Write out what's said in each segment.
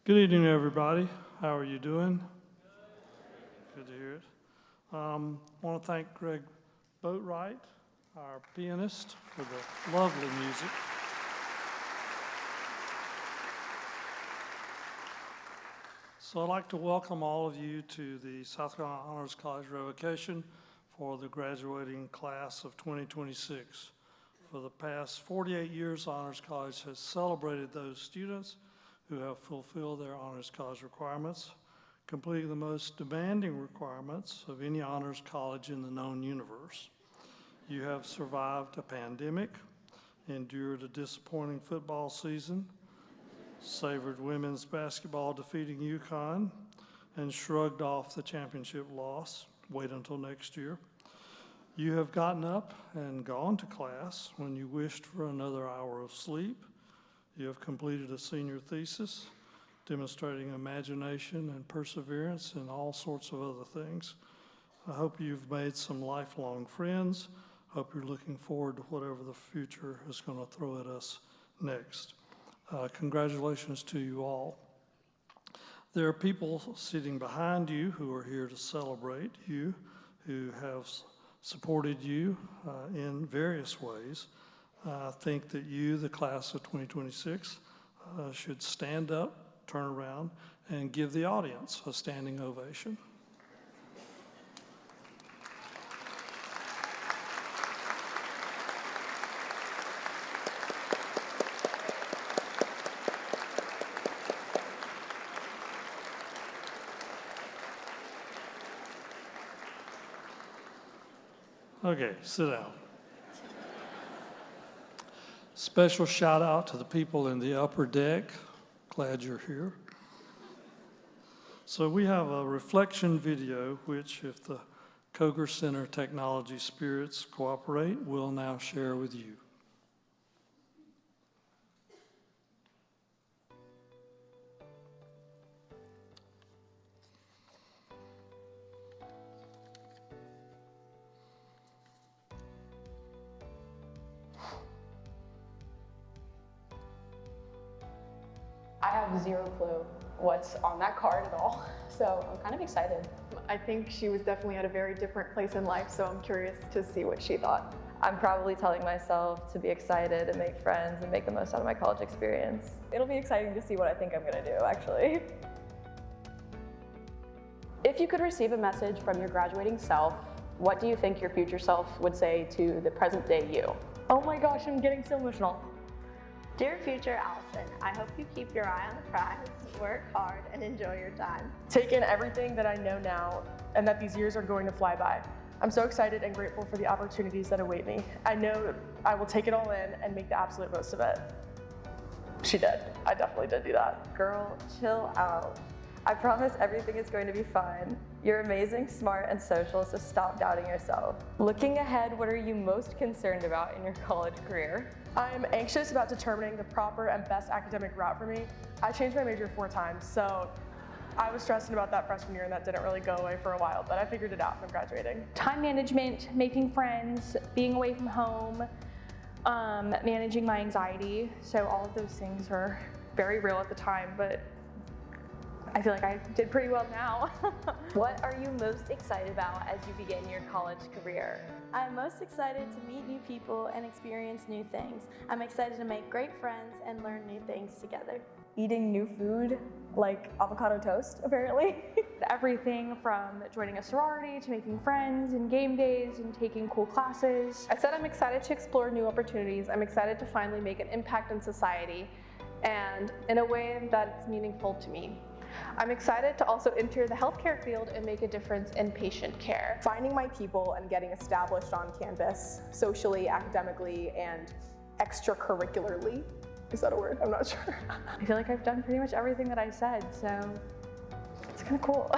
Good evening, everybody. How are you doing? Good to hear it. I want to thank Greg Boatwright, our pianist, for the lovely music. So I'd like to welcome all of you to the South Carolina Honors College Revocation for the graduating class of 2026. For the past 48 years, Honors College has celebrated those students who have fulfilled their Honors College requirements, completing the most demanding requirements of any honors college in the known universe. You have survived a pandemic, endured a disappointing football season, savored women's basketball defeating UConn, and shrugged off the championship loss. Wait until next year. You have gotten up and gone to class when you wished for another hour of sleep. You have completed a senior thesis, demonstrating imagination and perseverance and all sorts of other things. I hope you've made some lifelong friends. Hope you're looking forward to whatever the future is going to throw at us next. Congratulations to you all. There are people sitting behind you who are here to celebrate you, who have supported you in various ways. I think that you, the class of 2026, should stand up, turn around, and give the audience a standing ovation. Okay, sit down. Special shout out to the people in the upper deck. Glad you're here. So we have a reflection video, which if the Koger Center technology spirits cooperate, we'll now share with you. I have zero clue what's on that card at all, so I'm kind of excited. I think she was definitely at a very different place in life, so I'm curious to see what she thought. I'm probably telling myself to be excited and make friends and make the most out of my college experience. It'll be exciting to see what I think I'm gonna do, actually. If you could receive a message from your graduating self, what do you think your future self would say to the present day you? Oh my gosh, I'm getting so emotional. Dear future Allison, I hope you keep your eye on the prize, work hard, and enjoy your time. Take in everything that I know now and that these years are going to fly by. I'm so excited and grateful for the opportunities that await me. I know I will take it all in and make the absolute most of it. She did. I definitely did do that. Girl, chill out. I promise everything is going to be fine. You're amazing, smart, and social, so stop doubting yourself. Looking ahead, what are you most concerned about in your college career? I'm anxious about determining the proper and best academic route for me. I changed my major 4 times, so I was stressing about that freshman year and that didn't really go away for a while, but I figured it out and I'm graduating. Time management, making friends, being away from home, managing my anxiety. So all of those things were very real at the time, but I feel like I did pretty well now. What are you most excited about as you begin your college career? I'm most excited to meet new people and experience new things. I'm excited to make great friends and learn new things together. Eating new food, like avocado toast, apparently. Everything from joining a sorority to making friends and game days and taking cool classes. I said I'm excited to explore new opportunities. I'm excited to finally make an impact in society and in a way that's meaningful to me. I'm excited to also enter the healthcare field and make a difference in patient care. Finding my people and getting established on campus, socially, academically, and extracurricularly. Is that a word? I'm not sure. I feel like I've done pretty much everything that I said, so it's kind of cool.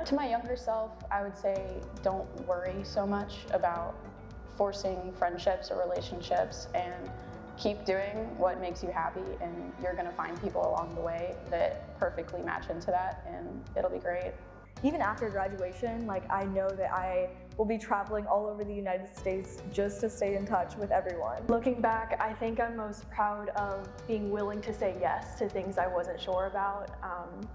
To my younger self, I would say don't worry so much about forcing friendships or relationships, and keep doing what makes you happy, and you're gonna find people along the way that perfectly match into that, and it'll be great. Even after graduation, like I know that I will be traveling all over the United States just to stay in touch with everyone. Looking back, I think I'm most proud of being willing to say yes to things I wasn't sure about,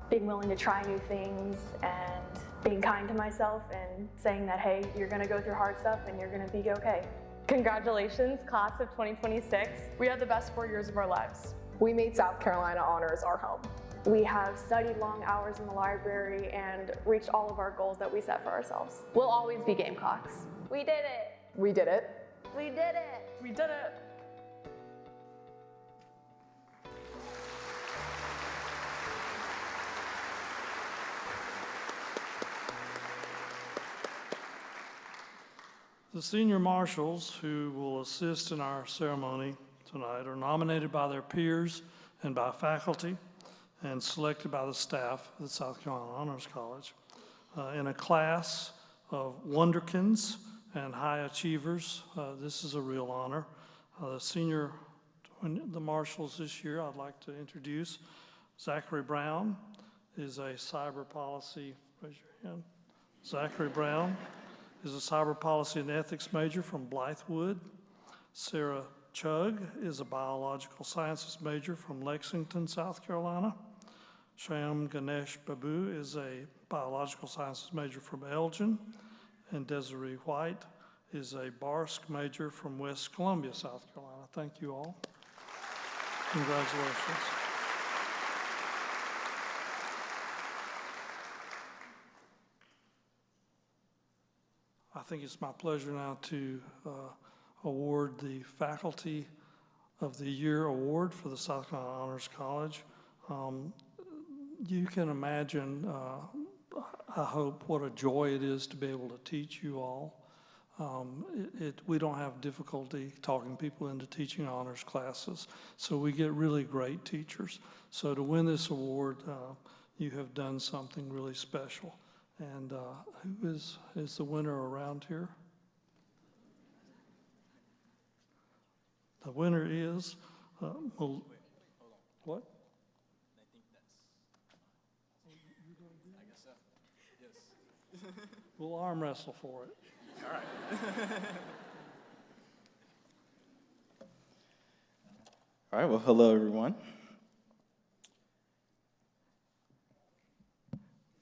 being willing to try new things, and being kind to myself and saying that, hey, you're gonna go through hard stuff and you're gonna be okay. Congratulations, class of 2026. We had the best 4 years of our lives. We made South Carolina Honors our home. We have studied long hours in the library and reached all of our goals that we set for ourselves. We'll always be Gamecocks. We did it. We did it. We did it. We did it. The senior marshals who will assist in our ceremony tonight are nominated by their peers and by faculty and selected by the staff of the South Carolina Honors College in a class of wonderkins and high achievers. This is a real honor. The marshals this year, I'd like to introduce Zachary Brown is a cyber policy, raise your hand. Zachary Brown is a cyber policy and ethics major from Blythewood. Sarah Chug is a biological sciences major from Lexington, South Carolina. Shyam Babu is a biological sciences major from Elgin. And Desiree White is a BARSC major from West Columbia, South Carolina. Thank you all. Congratulations. I think it's my pleasure now to award the Faculty of the Year Award for the South Carolina Honors College. You can imagine, I hope, what a joy it is to be able to teach you all. We don't have difficulty talking people into teaching honors classes, so we get really great teachers. So to win this award, you have done something really special. And who is the winner around here? The winner is, what? We'll arm wrestle for it. All right. All right, well, hello, everyone.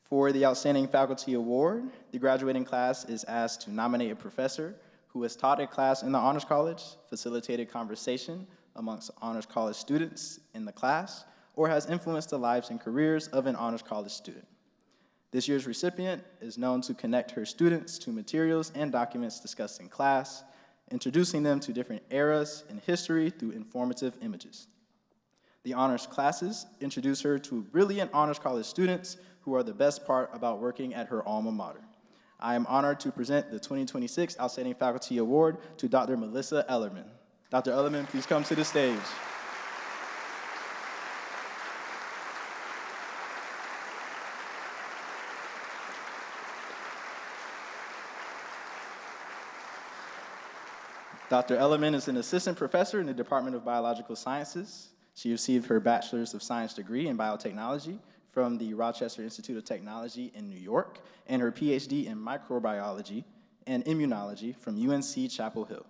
For the Outstanding Faculty Award, the graduating class is asked to nominate a professor who has taught a class in the Honors College, facilitated conversation amongst Honors College students in the class, or has influenced the lives and careers of an Honors College student. This year's recipient is known to connect her students to materials and documents discussed in class, introducing them to different eras in history through informative images. The honors classes introduce her to brilliant Honors College students who are the best part about working at her alma mater. I am honored to present the 2026 Outstanding Faculty Award to Dr. Melissa Ellerman. Dr. Ellerman, please come to the stage. Dr. Ellerman is an assistant professor in the Department of Biological Sciences. She received her Bachelor's of Science degree in biotechnology from the Rochester Institute of Technology in New York, and her PhD in microbiology and immunology from UNC Chapel Hill.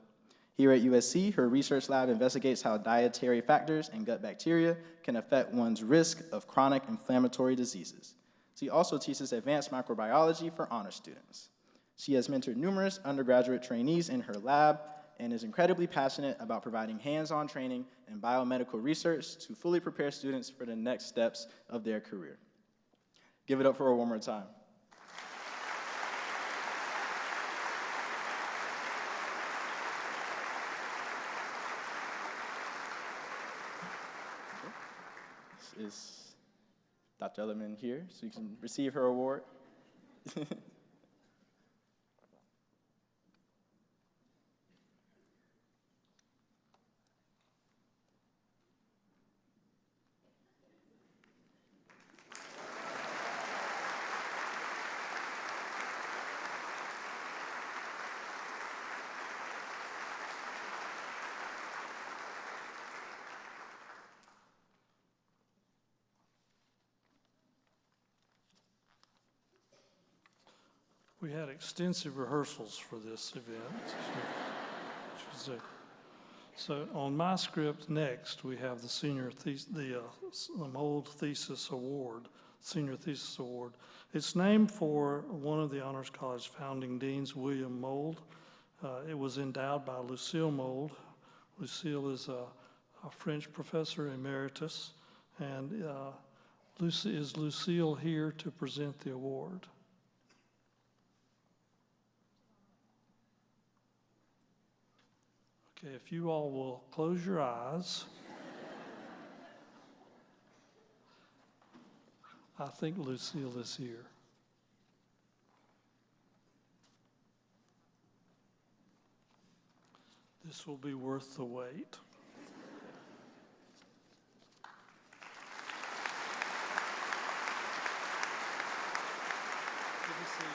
Here at USC, her research lab investigates how dietary factors and gut bacteria can affect one's risk of chronic inflammatory diseases. She also teaches advanced microbiology for honor students. She has mentored numerous undergraduate trainees in her lab and is incredibly passionate about providing hands-on training in biomedical research to fully prepare students for the next steps of their career. Give it up for her one more time. This is Dr. Ellerman here, so you can receive her award. We had extensive rehearsals for this event. I should say. So on my script next, we have the the Mold Thesis Award, Senior Thesis Award. It's named for one of the Honors College founding deans, William Mold. It was endowed by Lucille Mold. Lucille is a French professor emeritus, and is Lucille here to present the award? Okay, if you all will close your eyes. I think Lucille is here. This will be worth the wait. Good to see you.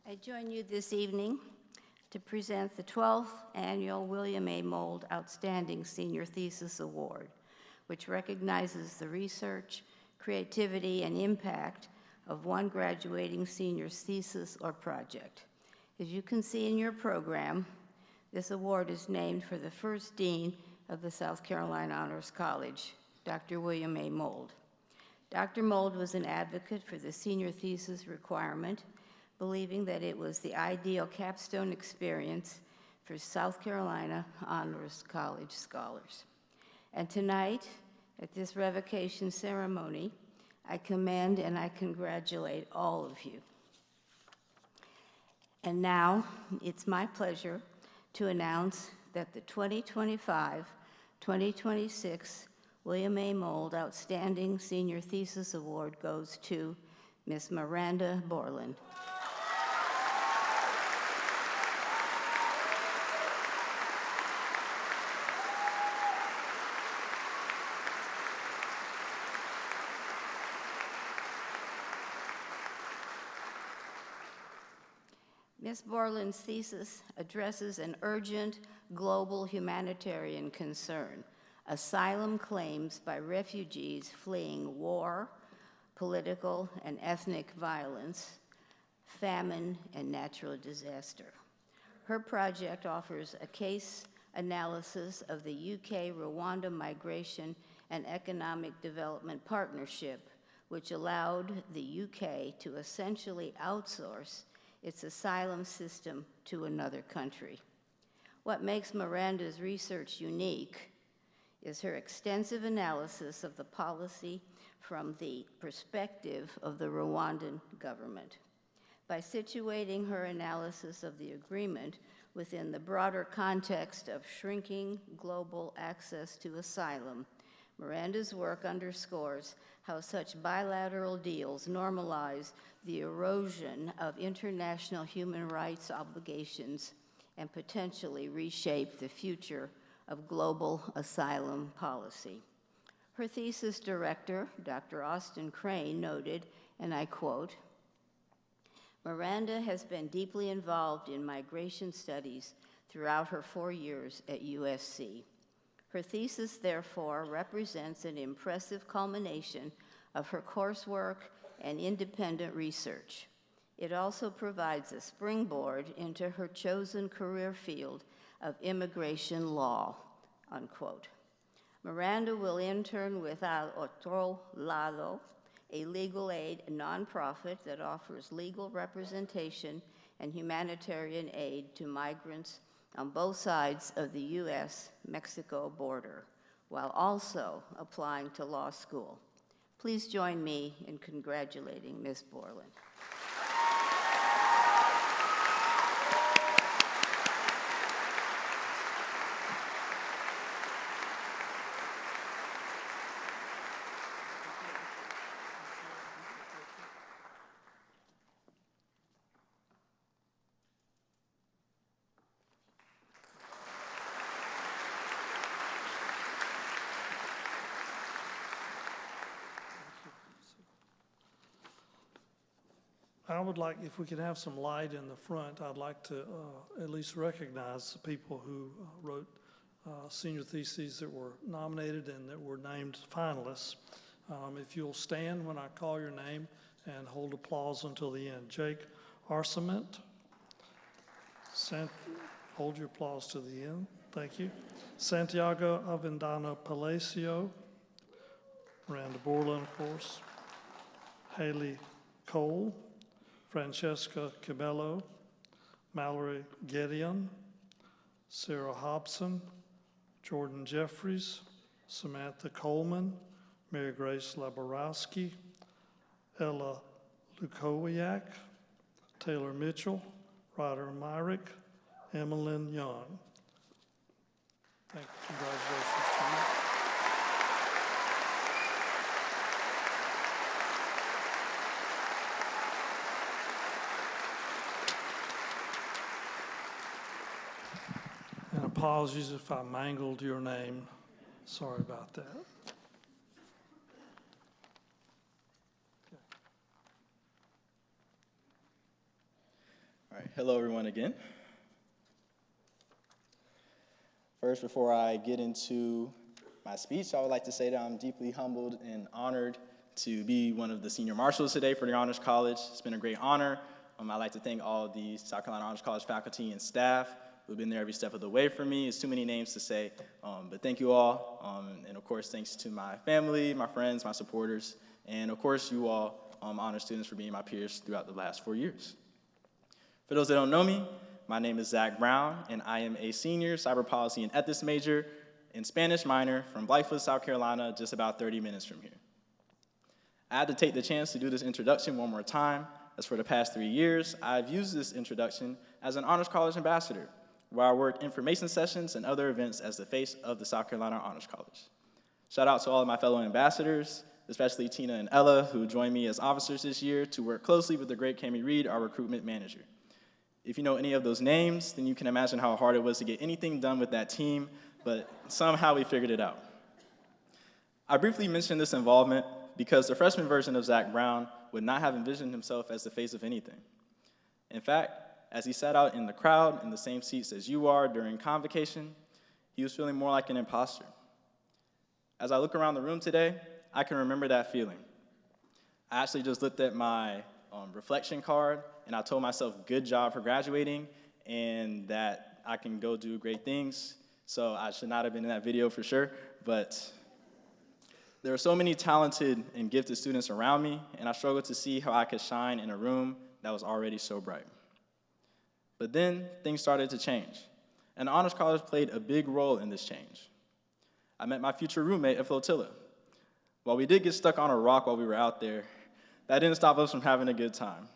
I join you this evening to present the 12th Annual William A. Mold Outstanding Senior Thesis Award, which recognizes the research, creativity, and impact of one graduating senior's thesis or project. As you can see in your program, this award is named for the first dean of the South Carolina Honors College, Dr. William A. Mold. Dr. Mold was an advocate for the senior thesis requirement, believing that it was the ideal capstone experience for South Carolina Honors College scholars. And tonight, at this revocation ceremony, I commend and I congratulate all of you. And now, it's my pleasure to announce that the 2025-2026 William A. Mold Outstanding Senior Thesis Award goes to Ms. Miranda Borland. Ms. Borland's thesis addresses an urgent global humanitarian concern: asylum claims by refugees fleeing war, political and ethnic violence, famine, and natural disaster. Her project offers a case analysis of the UK-Rwanda Migration and Economic Development Partnership, which allowed the UK to essentially outsource its asylum system to another country. What makes Miranda's research unique is her extensive analysis of the policy from the perspective of the Rwandan government. By situating her analysis of the agreement within the broader context of shrinking global access to asylum, Miranda's work underscores how such bilateral deals normalize the erosion of international human rights obligations and potentially reshape the future of global asylum policy. Her thesis director, Dr. Austin Crane, noted, and I quote, "Miranda has been deeply involved in migration studies throughout her 4 years at USC. Her thesis, therefore, represents an impressive culmination of her coursework and independent research. It also provides a springboard into her chosen career field of immigration law," unquote. Miranda will intern with Al Otro Lado, a legal aid nonprofit that offers legal representation and humanitarian aid to migrants on both sides of the U.S.-Mexico border, while also applying to law school. Please join me in congratulating Ms. Borland. I would like, if we could have some light in the front, I'd like to at least recognize the people who wrote senior theses that were nominated and that were named finalists. If you'll stand when I call your name and hold applause until the end. Jake Arcement. Hold your applause to the end. Thank you. Santiago Avendano Palacio. Miranda Borland, of course. Haley Cole. Francesca Cabello. Mallory Gedeon. Sarah Hobson. Jordan Jeffries. Samantha Coleman. Mary Grace Laborowski. Ella Lukowiak. Taylor Mitchell. Ryder Myrick. Emmeline Young. Thank you. Congratulations to you. And apologies if I mangled your name. Sorry about that. All right, hello everyone again. First, before I get into my speech, I would like to say that I'm deeply humbled and honored to be one of the senior marshals today for the Honors College. It's been a great honor. I'd like to thank all of the South Carolina Honors College faculty and staff who've been there every step of the way for me. It's too many names to say, but thank you all. And of course, thanks to my family, my friends, my supporters, and of course, you all, honor students, for being my peers throughout the last 4 years. For those that don't know me, my name is Zach Brown, and I am a senior cyber policy and ethics major and Spanish minor from Blythefoot, South Carolina, just about 30 minutes from here. I had to take the chance to do this introduction one more time, as for the past 3 years, I've used this introduction as an Honors College ambassador, where I work information sessions and other events as the face of the South Carolina Honors College. Shout out to all of my fellow ambassadors, especially Tina and Ella, who joined me as officers this year to work closely with the great Cami Reed, our recruitment manager. If you know any of those names, then you can imagine how hard it was to get anything done with that team, but somehow we figured it out. I briefly mentioned this involvement because the freshman version of Zach Brown would not have envisioned himself as the face of anything. In fact, as he sat out in the crowd in the same seats as you are during Convocation, he was feeling more like an imposter. As I look around the room today, I can remember that feeling. I actually just looked at my reflection card, and I told myself, good job for graduating, and that I can go do great things. So I should not have been in that video for sure, but there are so many talented and gifted students around me, and I struggled to see how I could shine in a room that was already so bright. But then things started to change, and the Honors College played a big role in this change. I met my future roommate at Flotilla. While we did get stuck on a rock while we were out there, that didn't stop us from having a good time.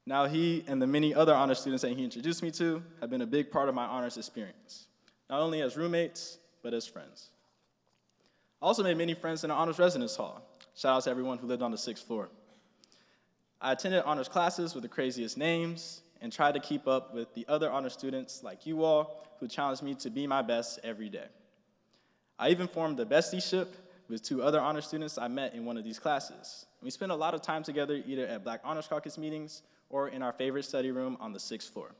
Now he and the many other honors students that he introduced me to have been a big part of my honors experience, not only as roommates, but as friends. I also made many friends in the honors residence hall. Shout out to everyone who lived on the 6th floor. I attended honors classes with the craziest names and tried to keep up with the other honors students like you all who challenged me to be my best every day. I even formed a bestieship with 2 other honors students I met in one of these classes. We spent a lot of time together either at Black Honors Caucus meetings or in our favorite study room on the 6th floor.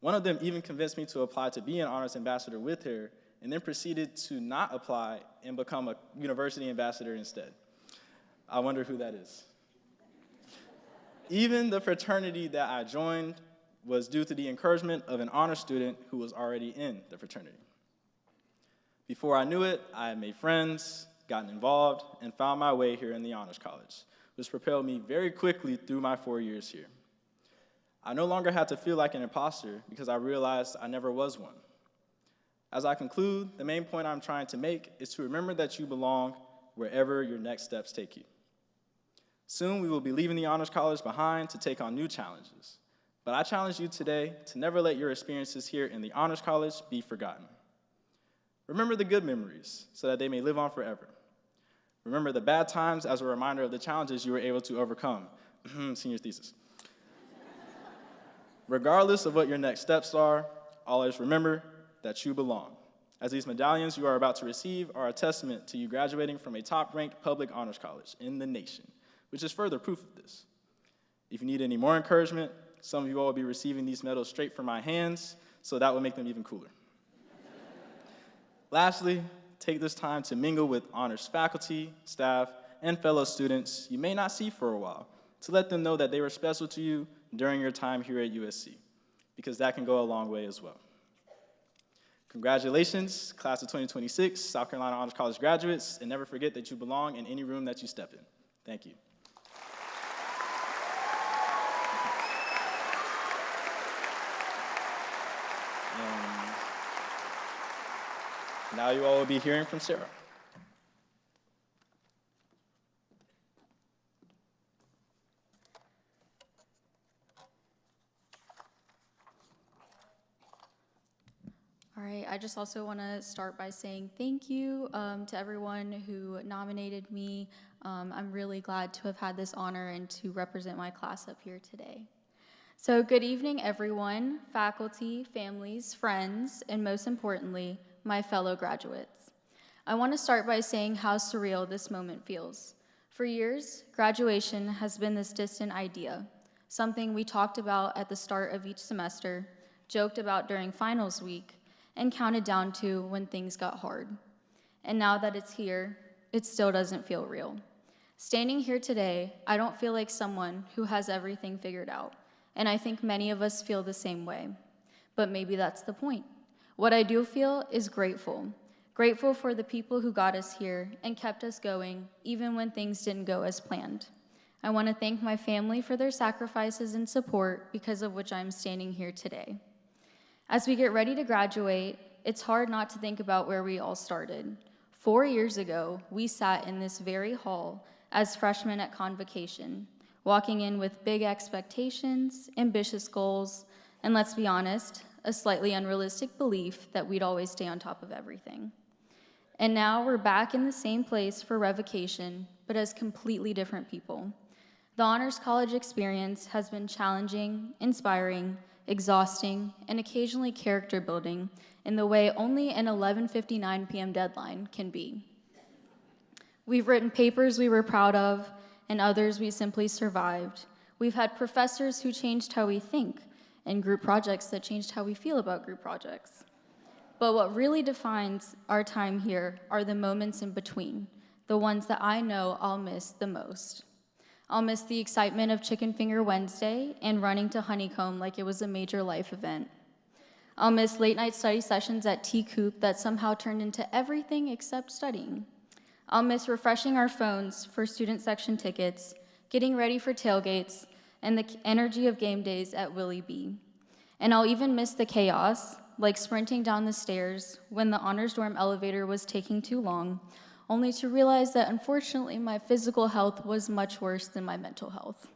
One of them even convinced me to apply to be an honors ambassador with her, and then proceeded to not apply and become a university ambassador instead. I wonder who that is. Even the fraternity that I joined was due to the encouragement of an honors student who was already in the fraternity. Before I knew it, I had made friends, gotten involved, and found my way here in the Honors College, which propelled me very quickly through my 4 years here. I no longer had to feel like an imposter because I realized I never was one. As I conclude, the main point I'm trying to make is to remember that you belong wherever your next steps take you. Soon we will be leaving the Honors College behind to take on new challenges, but I challenge you today to never let your experiences here in the Honors College be forgotten. Remember the good memories so that they may live on forever. Remember the bad times as a reminder of the challenges you were able to overcome. Senior thesis. Regardless of what your next steps are, always remember that you belong, as these medallions you are about to receive are a testament to you graduating from a top-ranked public honors college in the nation, which is further proof of this. If you need any more encouragement, some of you all will be receiving these medals straight from my hands, so that will make them even cooler. Lastly, take this time to mingle with honors faculty, staff, and fellow students you may not see for a while, to let them know that they were special to you during your time here at USC, because that can go a long way as well. Congratulations, class of 2026, South Carolina Honors College graduates, and never forget that you belong in any room that you step in. Thank you. And now you all will be hearing from Sarah. All right, I just also want to start by saying thank you to everyone who nominated me. I'm really glad to have had this honor and to represent my class up here today. So good evening, everyone, faculty, families, friends, and most importantly, my fellow graduates. I want to start by saying how surreal this moment feels. For years, graduation has been this distant idea, something we talked about at the start of each semester, joked about during finals week, and counted down to when things got hard. And now that it's here, it still doesn't feel real. Standing here today, I don't feel like someone who has everything figured out, and I think many of us feel the same way. But maybe that's the point. What I do feel is grateful. Grateful for the people who got us here and kept us going, even when things didn't go as planned. I want to thank my family for their sacrifices and support, because of which I'm standing here today. As we get ready to graduate, it's hard not to think about where we all started. 4 years ago, we sat in this very hall as freshmen at Convocation, walking in with big expectations, ambitious goals, and let's be honest, a slightly unrealistic belief that we'd always stay on top of everything. And now we're back in the same place for revocation, but as completely different people. The Honors College experience has been challenging, inspiring, exhausting, and occasionally character building in the way only an 11:59 p.m. deadline can be. We've written papers we were proud of, and others we simply survived. We've had professors who changed how we think, and group projects that changed how we feel about group projects. But what really defines our time here are the moments in between, the ones that I know I'll miss the most. I'll miss the excitement of Chicken Finger Wednesday and running to Honeycomb like it was a major life event. I'll miss late night study sessions at T-Coop that somehow turned into everything except studying. I'll miss refreshing our phones for student section tickets, getting ready for tailgates, and the energy of game days at Willie B. And I'll even miss the chaos, like sprinting down the stairs when the honors dorm elevator was taking too long, only to realize that unfortunately my physical health was much worse than my mental health.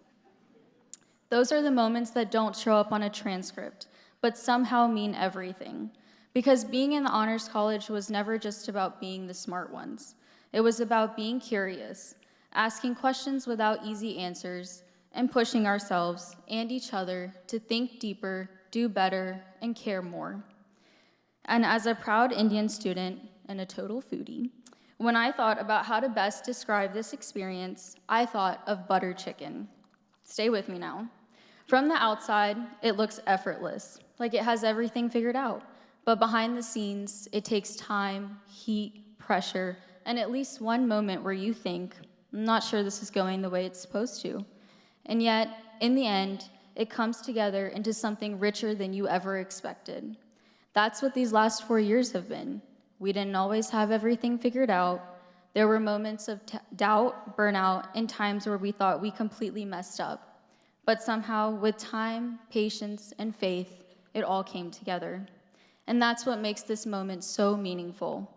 Those are the moments that don't show up on a transcript, but somehow mean everything. Because being in the Honors College was never just about being the smart ones. It was about being curious, asking questions without easy answers, and pushing ourselves and each other to think deeper, do better, and care more. And as a proud Indian student and a total foodie, when I thought about how to best describe this experience, I thought of butter chicken. Stay with me now. From the outside, it looks effortless, like it has everything figured out. But behind the scenes, it takes time, heat, pressure, and at least one moment where you think, I'm not sure this is going the way it's supposed to. And yet, in the end, it comes together into something richer than you ever expected. That's what these last 4 years have been. We didn't always have everything figured out. There were moments of doubt, burnout, and times where we thought we completely messed up. But somehow, with time, patience, and faith, it all came together. And that's what makes this moment so meaningful.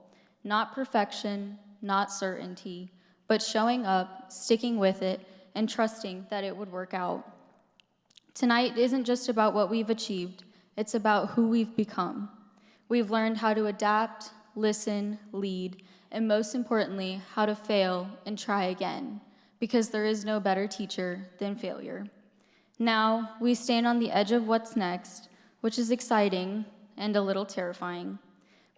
Not perfection, not certainty, but showing up, sticking with it, and trusting that it would work out. Tonight isn't just about what we've achieved, it's about who we've become. We've learned how to adapt, listen, lead, and most importantly, how to fail and try again, because there is no better teacher than failure. Now, we stand on the edge of what's next, which is exciting and a little terrifying,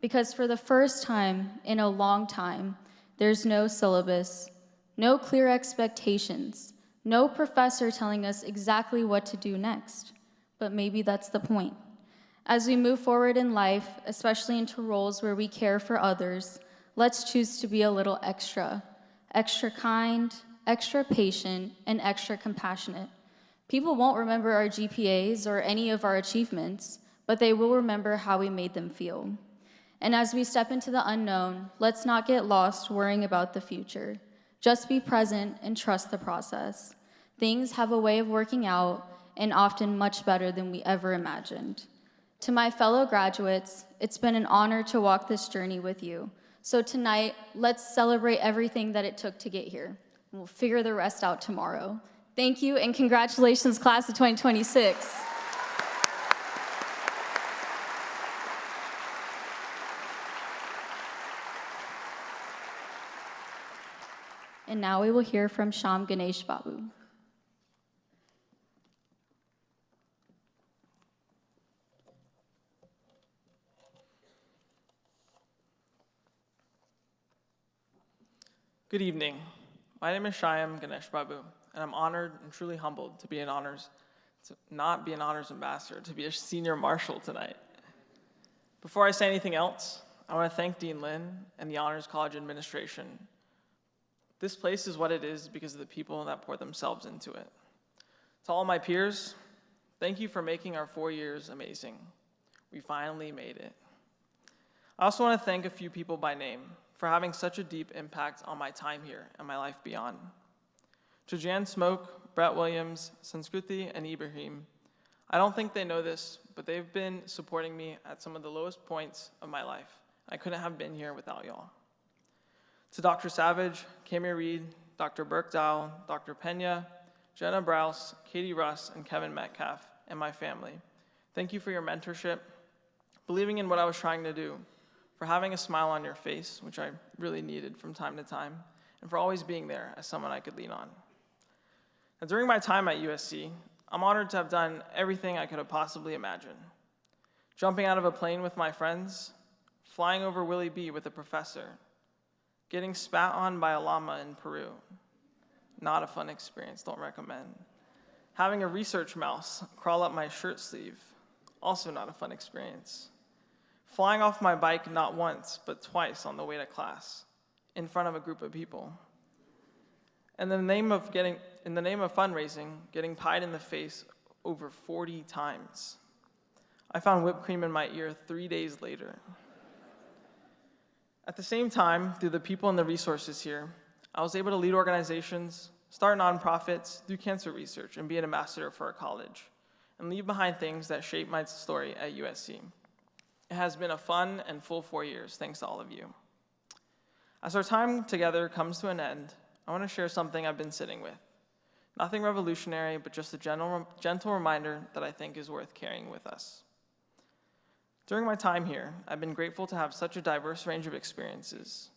because for the first time in a long time, there's no syllabus, no clear expectations, no professor telling us exactly what to do next. But maybe that's the point. As we move forward in life, especially into roles where we care for others, let's choose to be a little extra kind, extra patient, and extra compassionate. People won't remember our GPAs or any of our achievements, but they will remember how we made them feel. And as we step into the unknown, let's not get lost worrying about the future. Just be present and trust the process. Things have a way of working out, and often much better than we ever imagined. To my fellow graduates, it's been an honor to walk this journey with you. So tonight, let's celebrate everything that it took to get here. We'll figure the rest out tomorrow. Thank you, and congratulations, class of 2026. And now we will hear from Shyam Babu. Good evening. My name is Shyam Babu, and I'm honored and truly humbled to not be an honors ambassador, to be a senior marshal tonight. Before I say anything else, I want to thank Dean Lynn and the Honors College administration. This place is what it is because of the people that pour themselves into it. To all my peers, thank you for making our 4 years amazing. We finally made it. I also want to thank a few people by name for having such a deep impact on my time here and my life beyond. To Jan Smoke, Brett Williams, Sanskruti, and Ibrahim, I don't think they know this, but they've been supporting me at some of the lowest points of my life. I couldn't have been here without y'all. To Dr. Savage, Kami Reed, Dr. Burkdow, Dr. Pena, Jenna Browse, Katie Russ, and Kevin Metcalf, and my family, thank you for your mentorship, believing in what I was trying to do, for having a smile on your face, which I really needed from time to time, and for always being there as someone I could lean on. And during my time at USC, I'm honored to have done everything I could have possibly imagined. Jumping out of a plane with my friends, flying over Willie B with a professor, getting spat on by a llama in Peru. Not a fun experience, don't recommend. Having a research mouse crawl up my shirt sleeve, also not a fun experience. Flying off my bike not once, but twice on the way to class, in front of a group of people. And in the name of fundraising, getting pied in the face over 40 times. I found whipped cream in my ear 3 days later. At the same time, through the people and the resources here, I was able to lead organizations, start nonprofits, do cancer research, and be an ambassador for our college, and leave behind things that shaped my story at USC. It has been a fun and full 4 years, thanks to all of you. As our time together comes to an end, I want to share something I've been sitting with. Nothing revolutionary, but just a gentle reminder that I think is worth carrying with us. During my time here, I've been grateful to have such a diverse range of experiences,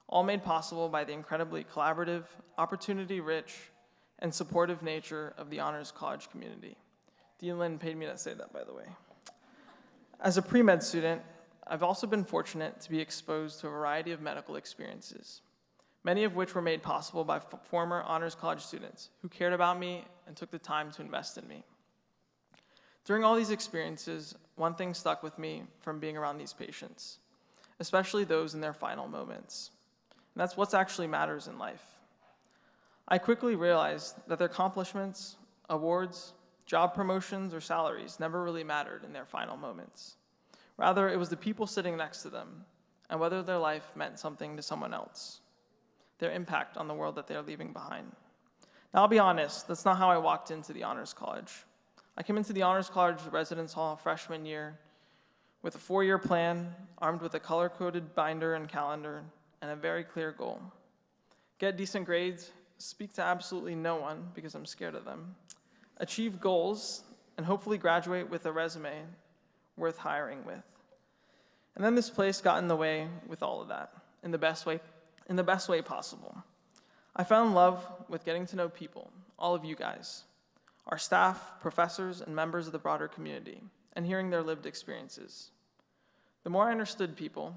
all made possible by the incredibly collaborative, opportunity-rich, and supportive nature of the Honors College community. Dean Lynn paid me to say that, by the way. As a pre-med student, I've also been fortunate to be exposed to a variety of medical experiences, many of which were made possible by former Honors College students who cared about me and took the time to invest in me. During all these experiences, one thing stuck with me from being around these patients, especially those in their final moments, and that's what actually matters in life. I quickly realized that their accomplishments, awards, job promotions, or salaries never really mattered in their final moments. Rather, it was the people sitting next to them and whether their life meant something to someone else, their impact on the world that they're leaving behind. Now, I'll be honest, that's not how I walked into the Honors College. I came into the Honors College Residence Hall freshman year with a 4-year plan, armed with a color-coded binder and calendar, and a very clear goal. Get decent grades, speak to absolutely no one because I'm scared of them, achieve goals, and hopefully graduate with a resume worth hiring with. And then this place got in the way with all of that, in the best way possible. I fell in love with getting to know people, all of you guys, our staff, professors, and members of the broader community, and hearing their lived experiences. The more I understood people,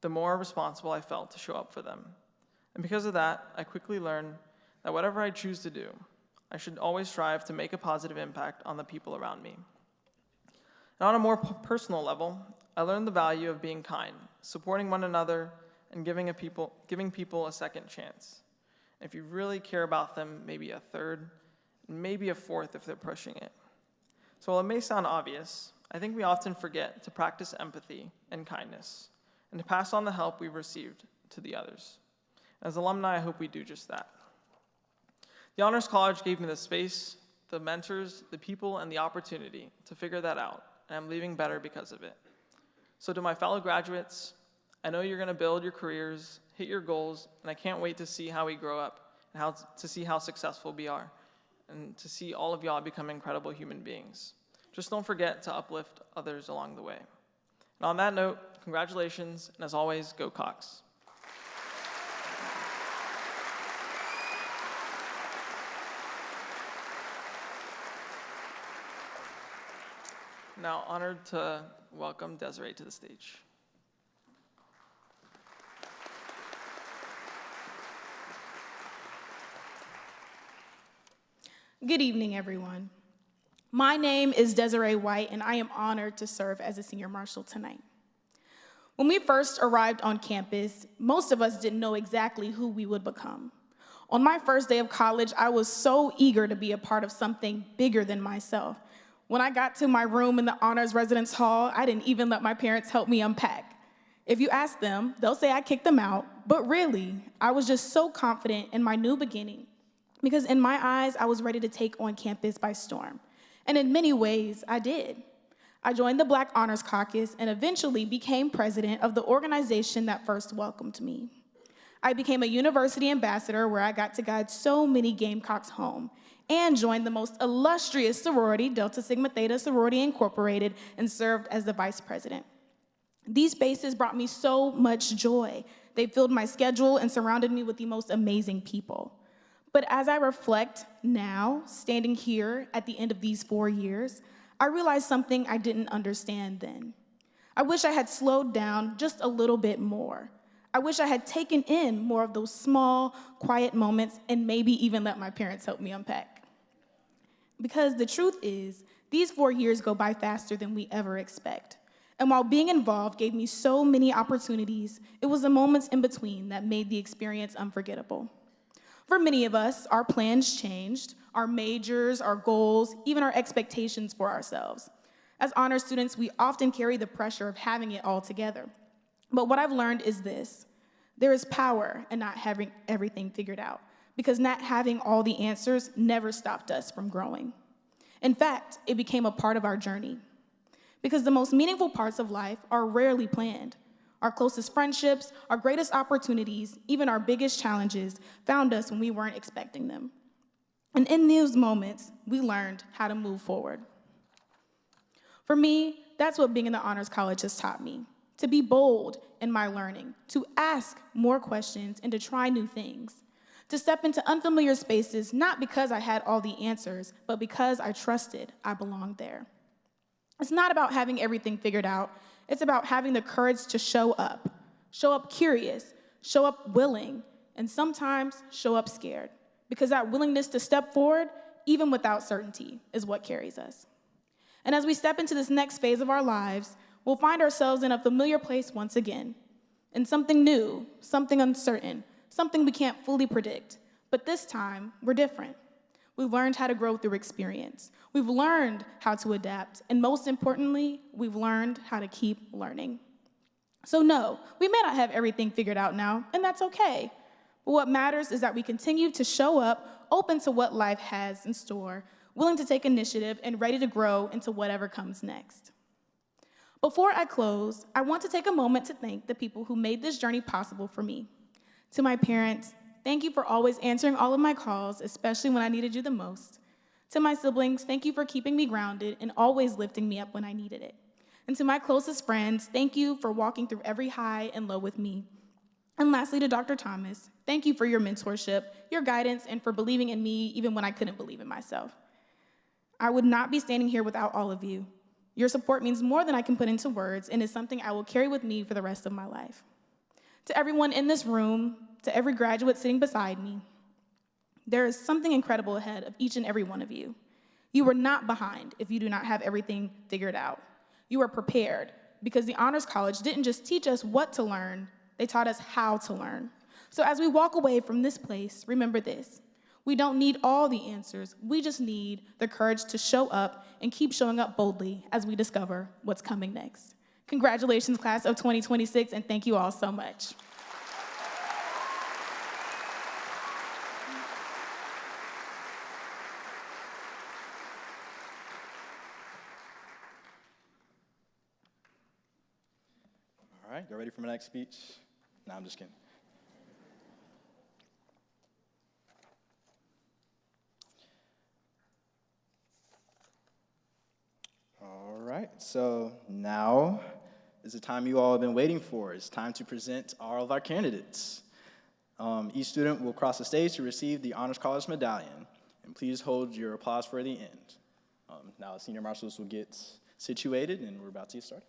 the more responsible I felt to show up for them. And because of that, I quickly learned that whatever I choose to do, I should always strive to make a positive impact on the people around me. And on a more personal level, I learned the value of being kind, supporting one another, and giving people a second chance. And if you really care about them, maybe a third, maybe a fourth if they're pushing it. So while it may sound obvious, I think we often forget to practice empathy and kindness, and to pass on the help we've received to the others. As alumni, I hope we do just that. The Honors College gave me the space, the mentors, the people, and the opportunity to figure that out, and I'm leaving better because of it. So to my fellow graduates, I know you're going to build your careers, hit your goals, and I can't wait to see how we grow up and to see how successful we are, and to see all of y'all become incredible human beings. Just don't forget to uplift others along the way. And on that note, congratulations, and as always, go Cox. Now, honored to welcome Desiree to the stage. Good evening, everyone. My name is Desiree White, and I am honored to serve as a senior marshal tonight. When we first arrived on campus, most of us didn't know exactly who we would become. On my first day of college, I was so eager to be a part of something bigger than myself. When I got to my room in the Honors Residence Hall, I didn't even let my parents help me unpack. If you ask them, they'll say I kicked them out, but really, I was just so confident in my new beginning, because in my eyes, I was ready to take on campus by storm. And in many ways, I did. I joined the Black Honors Caucus and eventually became president of the organization that first welcomed me. I became a university ambassador where I got to guide so many Gamecocks home, and joined the most illustrious sorority, Delta Sigma Theta Sorority Incorporated, and served as the vice president. These spaces brought me so much joy. They filled my schedule and surrounded me with the most amazing people. But as I reflect now, standing here at the end of these 4 years, I realized something I didn't understand then. I wish I had slowed down just a little bit more. I wish I had taken in more of those small, quiet moments and maybe even let my parents help me unpack. Because the truth is, these 4 years go by faster than we ever expect. And while being involved gave me so many opportunities, it was the moments in between that made the experience unforgettable. For many of us, our plans changed, our majors, our goals, even our expectations for ourselves. As honor students, we often carry the pressure of having it all together. But what I've learned is this: there is power in not having everything figured out, because not having all the answers never stopped us from growing. In fact, it became a part of our journey. Because the most meaningful parts of life are rarely planned. Our closest friendships, our greatest opportunities, even our biggest challenges found us when we weren't expecting them. And in those moments, we learned how to move forward. For me, that's what being in the Honors College has taught me: to be bold in my learning, to ask more questions, and to try new things. To step into unfamiliar spaces, not because I had all the answers, but because I trusted I belonged there. It's not about having everything figured out. It's about having the courage to show up curious, show up willing, and sometimes show up scared. Because that willingness to step forward, even without certainty, is what carries us. And as we step into this next phase of our lives, we'll find ourselves in a familiar place once again, in something new, something uncertain, something we can't fully predict. But this time, we're different. We've learned how to grow through experience. We've learned how to adapt. And most importantly, we've learned how to keep learning. So no, we may not have everything figured out now, and that's okay. But what matters is that we continue to show up, open to what life has in store, willing to take initiative, and ready to grow into whatever comes next. Before I close, I want to take a moment to thank the people who made this journey possible for me. To my parents, thank you for always answering all of my calls, especially when I needed you the most. To my siblings, thank you for keeping me grounded and always lifting me up when I needed it. And to my closest friends, thank you for walking through every high and low with me. And lastly, to Dr. Thomas, thank you for your mentorship, your guidance, and for believing in me even when I couldn't believe in myself. I would not be standing here without all of you. Your support means more than I can put into words and is something I will carry with me for the rest of my life. To everyone in this room, to every graduate sitting beside me, there is something incredible ahead of each and every one of you. You are not behind if you do not have everything figured out. You were prepared because the Honors College didn't just teach us what to learn, they taught us how to learn. So as we walk away from this place, remember this. We don't need all the answers. We just need the courage to show up and keep showing up boldly as we discover what's coming next. Congratulations, class of 2026, and thank you all so much. All right, y'all ready for my next speech? No, I'm just kidding. All right, so now is the time you all have been waiting for. It's time to present all of our candidates. Each student will cross the stage to receive the Honors College medallion, and please hold your applause for the end. Now the senior marshals will get situated, and we're about to get started.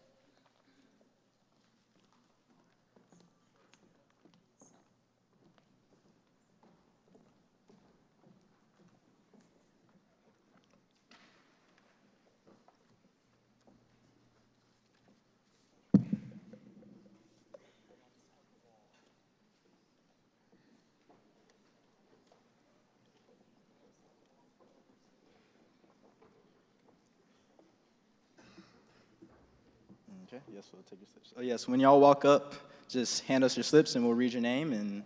Okay, yes, we'll take your slips. Oh, yes, when y'all walk up, just hand us your slips and we'll read your name, and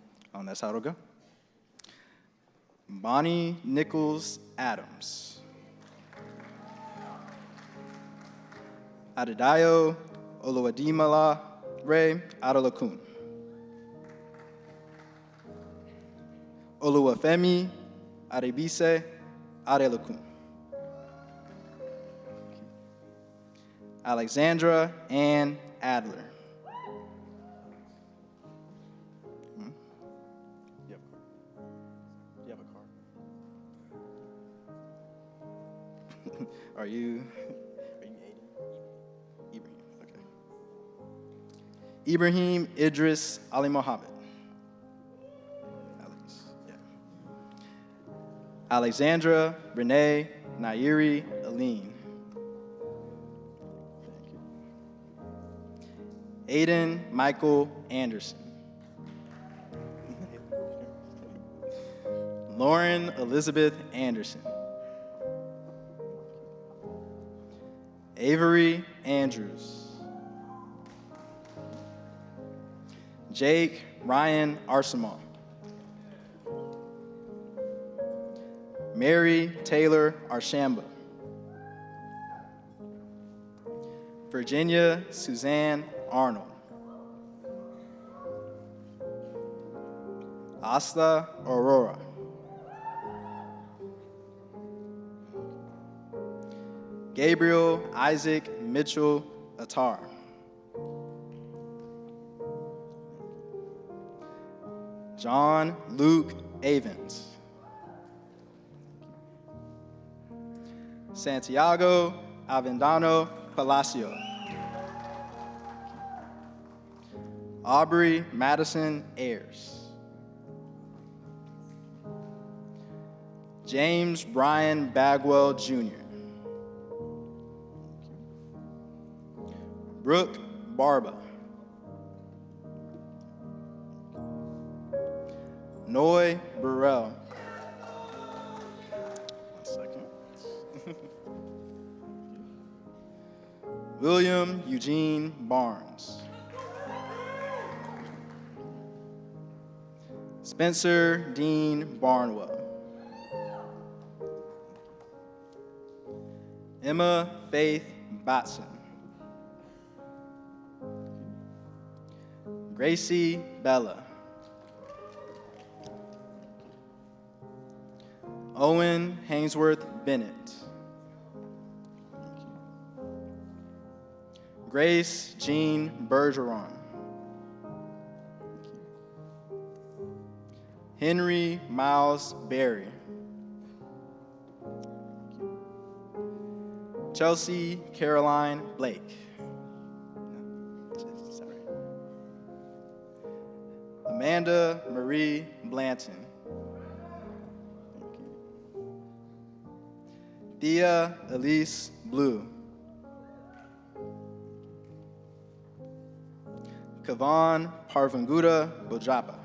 that's how it'll go. Bonnie Nichols Adams. Adedayo Oluwadimala Ray Adolakun. Oluwafemi Adebise Adelakun. Alexandra Ann Adler. You have a card? Are you Aiden? Ibrahim, okay. Ibrahim Idris Ali Mohammed. Alex, yeah. Alexandra Renee Nairi Aline. Aiden Michael Anderson. Lauren Elizabeth Anderson. Avery Andrews. Jake Ryan Arsamon. Mary Taylor Arshamba. Virginia Suzanne Arnold. Asta Aurora. Gabriel Isaac Mitchell Attar. John Luke Avens. Santiago Avendano Palacio. Aubrey Madison Ayers. James Brian Bagwell Jr. Brooke Barba. Noy Burrell. 1 second. William Eugene Barnes. Spencer Dean Barnwell. Emma Faith Batson. Gracie Bella. Owen Hainsworth Bennett. Grace Jean Bergeron. Henry Miles Berry. Chelsea Caroline Blake. Amanda Marie Blanton. Thea Elise Blue. Kavan Parvanguda Bojapa.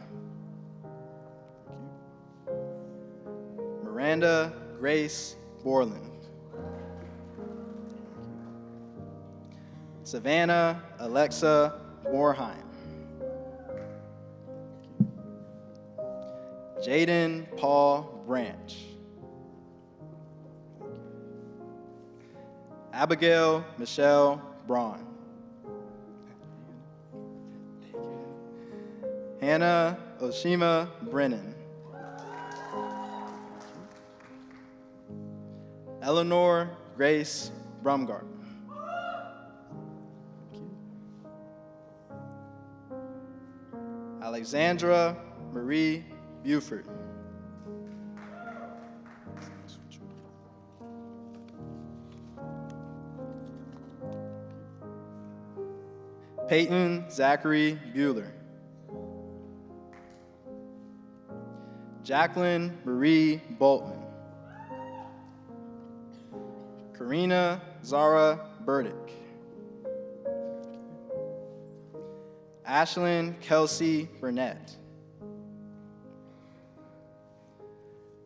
Miranda Grace Borland. Savannah Alexa Warheim. Jaden Paul Branch. Abigail Michelle Braun. Hannah Oshima Brennan. Eleanor Grace Brumgart. Alexandra Marie Buford. Peyton Zachary Bueller. Jacqueline Marie Boltman. Karina Zara Burdick. Ashlyn Kelsey Burnett.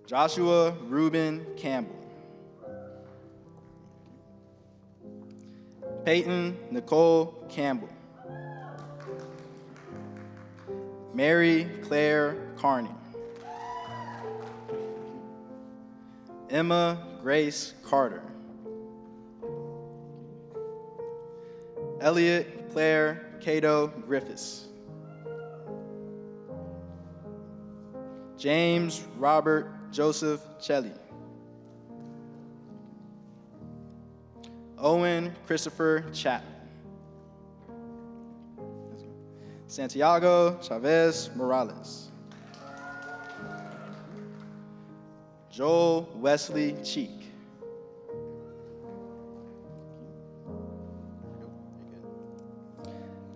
Joshua Reuben Campbell. Peyton Nicole Campbell. Mary Claire Carney. Emma Grace Carter. Elliot Claire Cato Griffiths. James Robert Joseph Chelly. Owen Christopher Chapman. Santiago Chavez Morales. Joel Wesley Cheek.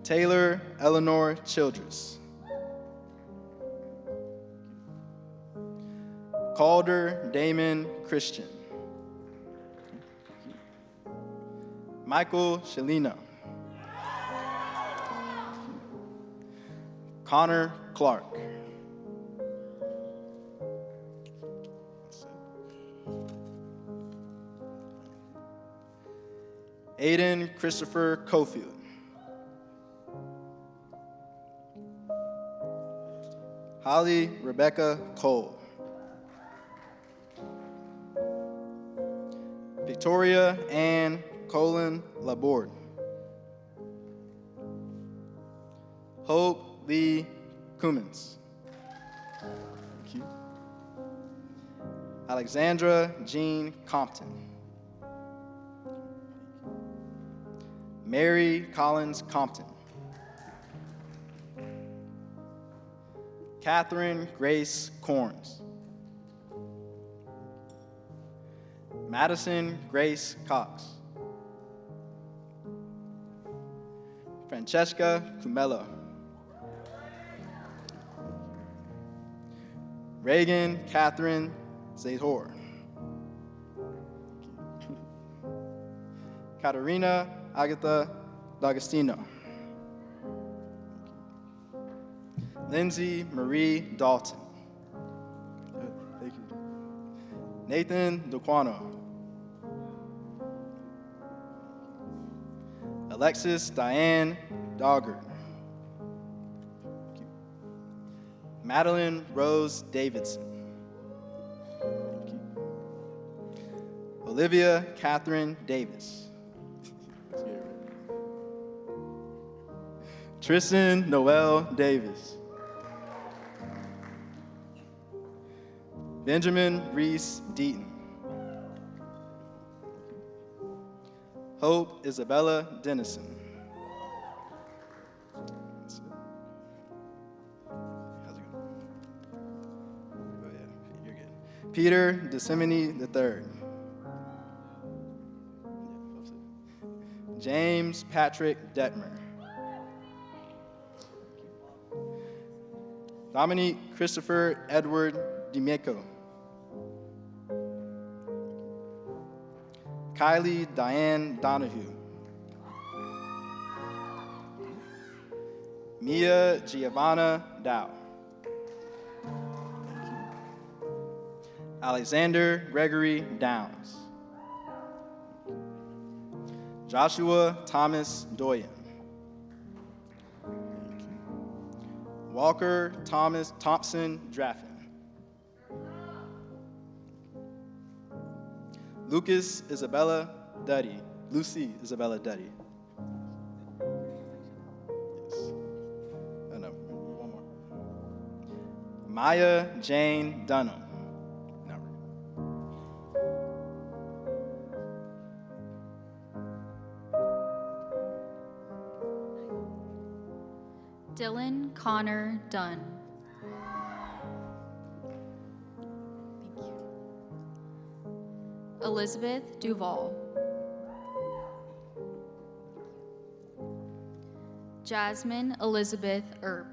Taylor Eleanor Childress. Calder Damon Christian. Michael Shalina. Connor Clark. Aiden Christopher Cofield. Holly Rebecca Cole. Victoria Ann Colin Laborde. Hope Lee Cummins. Thank you. Alexandra Jean Compton. Mary Collins Compton. Catherine Grace Corns. Madison Grace Cox. Francesca Cumelo. Reagan Catherine Zahor. Katerina Agatha D'Agostino. Lindsay Marie Dalton. Thank you. Nathan Duquano. Alexis Diane Dogger. Madeline Rose Davidson. Thank you. Olivia Catherine Davis. Tristan Noel Davis. Benjamin Reese Deaton. Hope Isabella Dennison. How's it going? Oh, yeah, you're good. Peter DeSimony III. James Patrick Detmer. Dominique Christopher Edward DiMeco. Kylie Diane Donahue. Mia Giovanna Dow. Alexander Gregory Downs. Joshua Thomas Doyen. Walker Thomas Thompson Draffin. Lucy Isabella Duddy. Yes. Oh, no, one more. Maya Jane Dunham. Dylan Connor Dunn. Thank you. Elizabeth Duval. Jasmine Elizabeth Earp.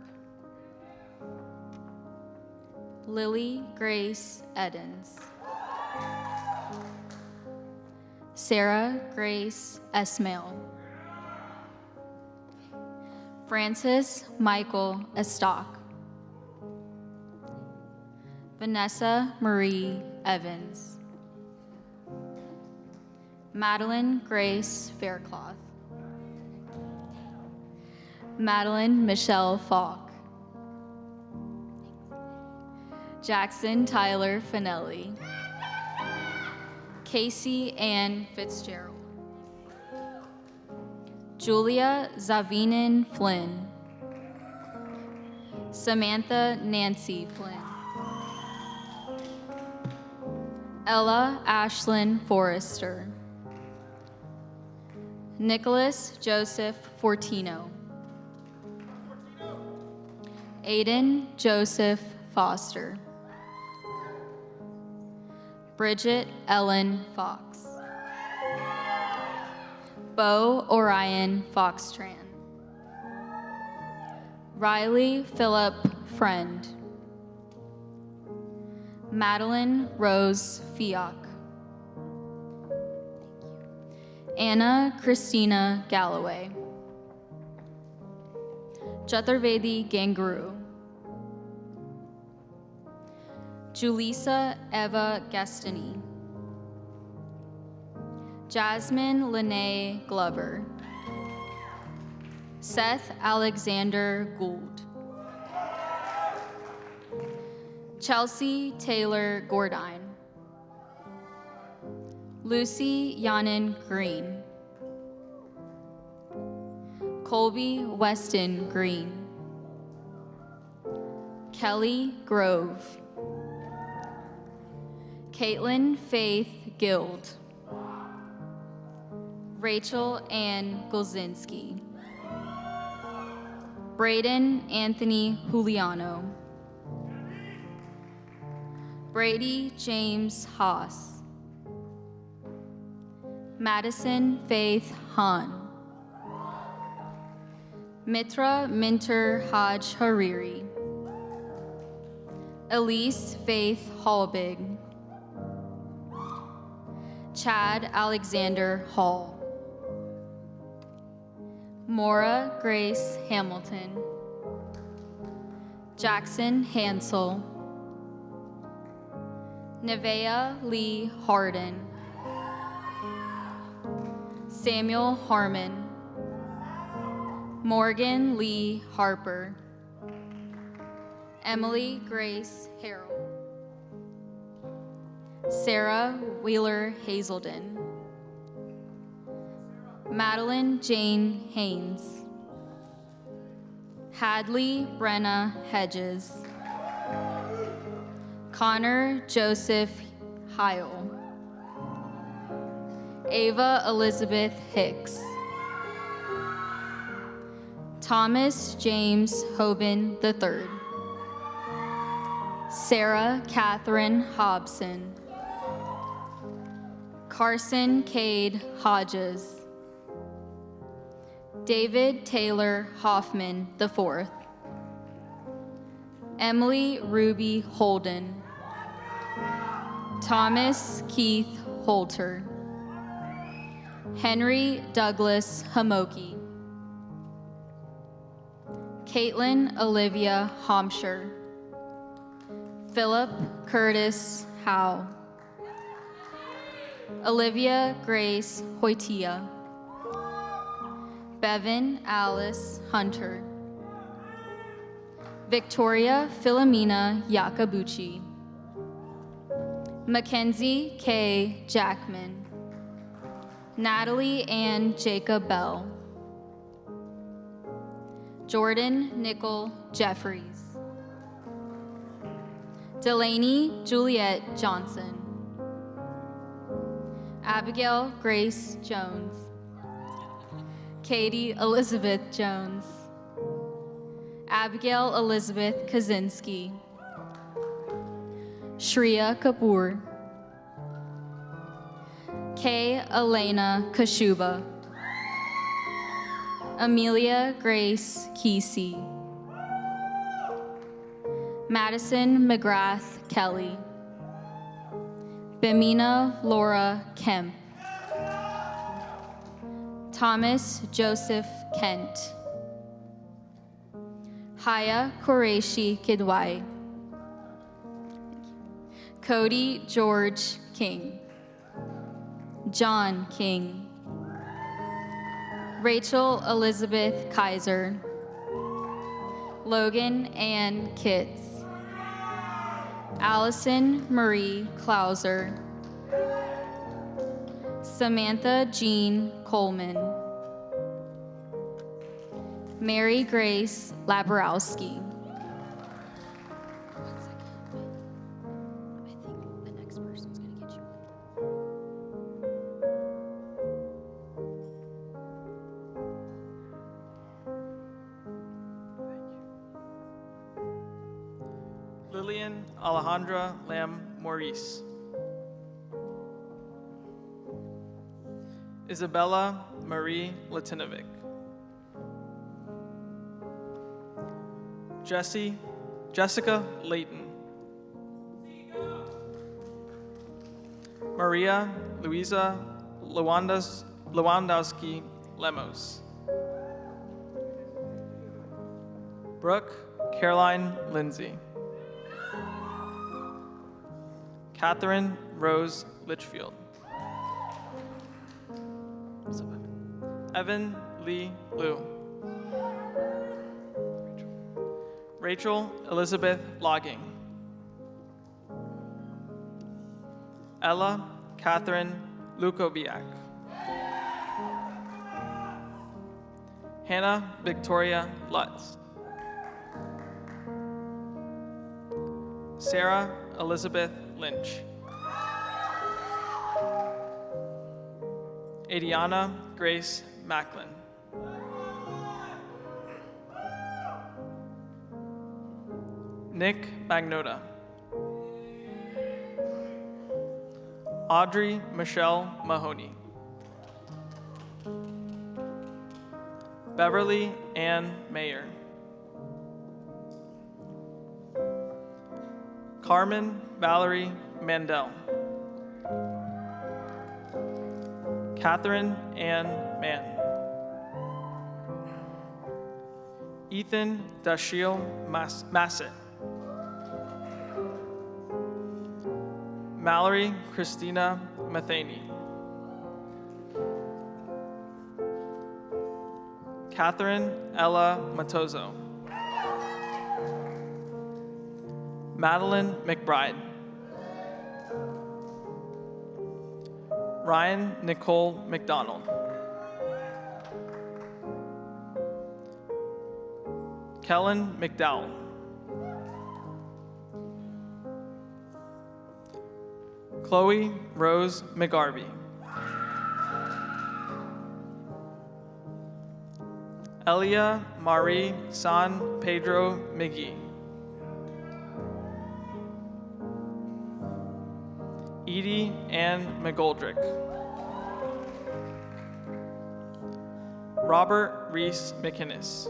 Lily Grace Edens. Sarah Grace Esmail. Francis Michael Estock. Vanessa Marie Evans. Madeline Grace Faircloth. Madeline Michelle Falk. Jackson Tyler Finelli. Casey Ann Fitzgerald. Julia Zavinin Flynn. Samantha Nancy Flynn. Ella Ashlyn Forrester. Nicholas Joseph Fortino. Aiden Joseph Foster. Bridget Ellen Fox. Bo Orion Foxtran. Riley Philip Friend. Madeline Rose Fiak. Anna Christina Galloway. Chaturvedi Gangaru. Julissa Eva Gastini. Jasmine Lene Glover. Seth Alexander Gould. Chelsea Taylor Gordine. Lucy Yanin Green. Colby Weston Green. Kelly Grove. Caitlin Faith Guild. Rachel Ann Golzinski. Braden Anthony Juliano. Brady James Haas. Madison Faith Hahn. Mitra Minter Haj Hariri. Elise Faith Hallbig. Chad Alexander Hall. Maura Grace Hamilton. Jackson Hansel. Nevea Lee Harden. Samuel Harmon. Morgan Lee Harper. Emily Grace Harrell. Sarah Wheeler Hazelden. Madeline Jane Haynes. Hadley Brenna Hedges. Connor Joseph Heil. Ava Elizabeth Hicks. Thomas James Hoban III. Sarah Catherine Hobson. Carson Cade Hodges. David Taylor Hoffman IV. Emily Ruby Holden. Thomas Keith Holter. Henry Douglas Hamoki. Caitlin Olivia Hampshire. Philip Curtis Howe. Olivia Grace Hoytia. Bevan Alice Hunter. Victoria Philomena Yakabuchi. Mackenzie K. Jackman. Natalie Ann Jacob Bell. Jordan Nicole Jeffries. Delaney Juliet Johnson. Abigail Grace Jones. Katie Elizabeth Jones. Abigail Elizabeth Kaczynski. Shreya Kapoor. Kay Elena Kashuba. Amelia Grace Kesey. Madison McGrath Kelly. Bimina Laura Kemp. Thomas Joseph Kent. Haya Qureshi Kidwai. Cody George King. John King. Rachel Elizabeth Kaiser. Logan Ann Kitts. Allison Marie Klauser. Samantha Jean Coleman. Mary Grace Laborowski. Lillian Alejandra Lam Maurice. Isabella Marie Latinovic. Jessica Layton. Maria Luisa Lewandowski Lemos. Brooke Caroline Lindsay. Catherine Rose Litchfield. Evan Lee Liu. Rachel Elizabeth Logging. Ella Catherine Lukowiak. Hannah Victoria Lutz. Sarah Elizabeth Lynch. Adiana Grace Macklin. Nick Magnota. Audrey Michelle Mahoney. Beverly Ann Mayer. Carmen Valerie Mandel. Catherine Ann Mann. Ethan Dashiel Massett. Mallory Christina Matheny. Catherine Ella Matozo. Madeline McBride. Ryan Nicole McDonald. Kellen McDowell. Chloe Rose McGarvey. Elia Marie San Pedro McGee. Edie Ann McGoldrick. Robert Reese McInnes.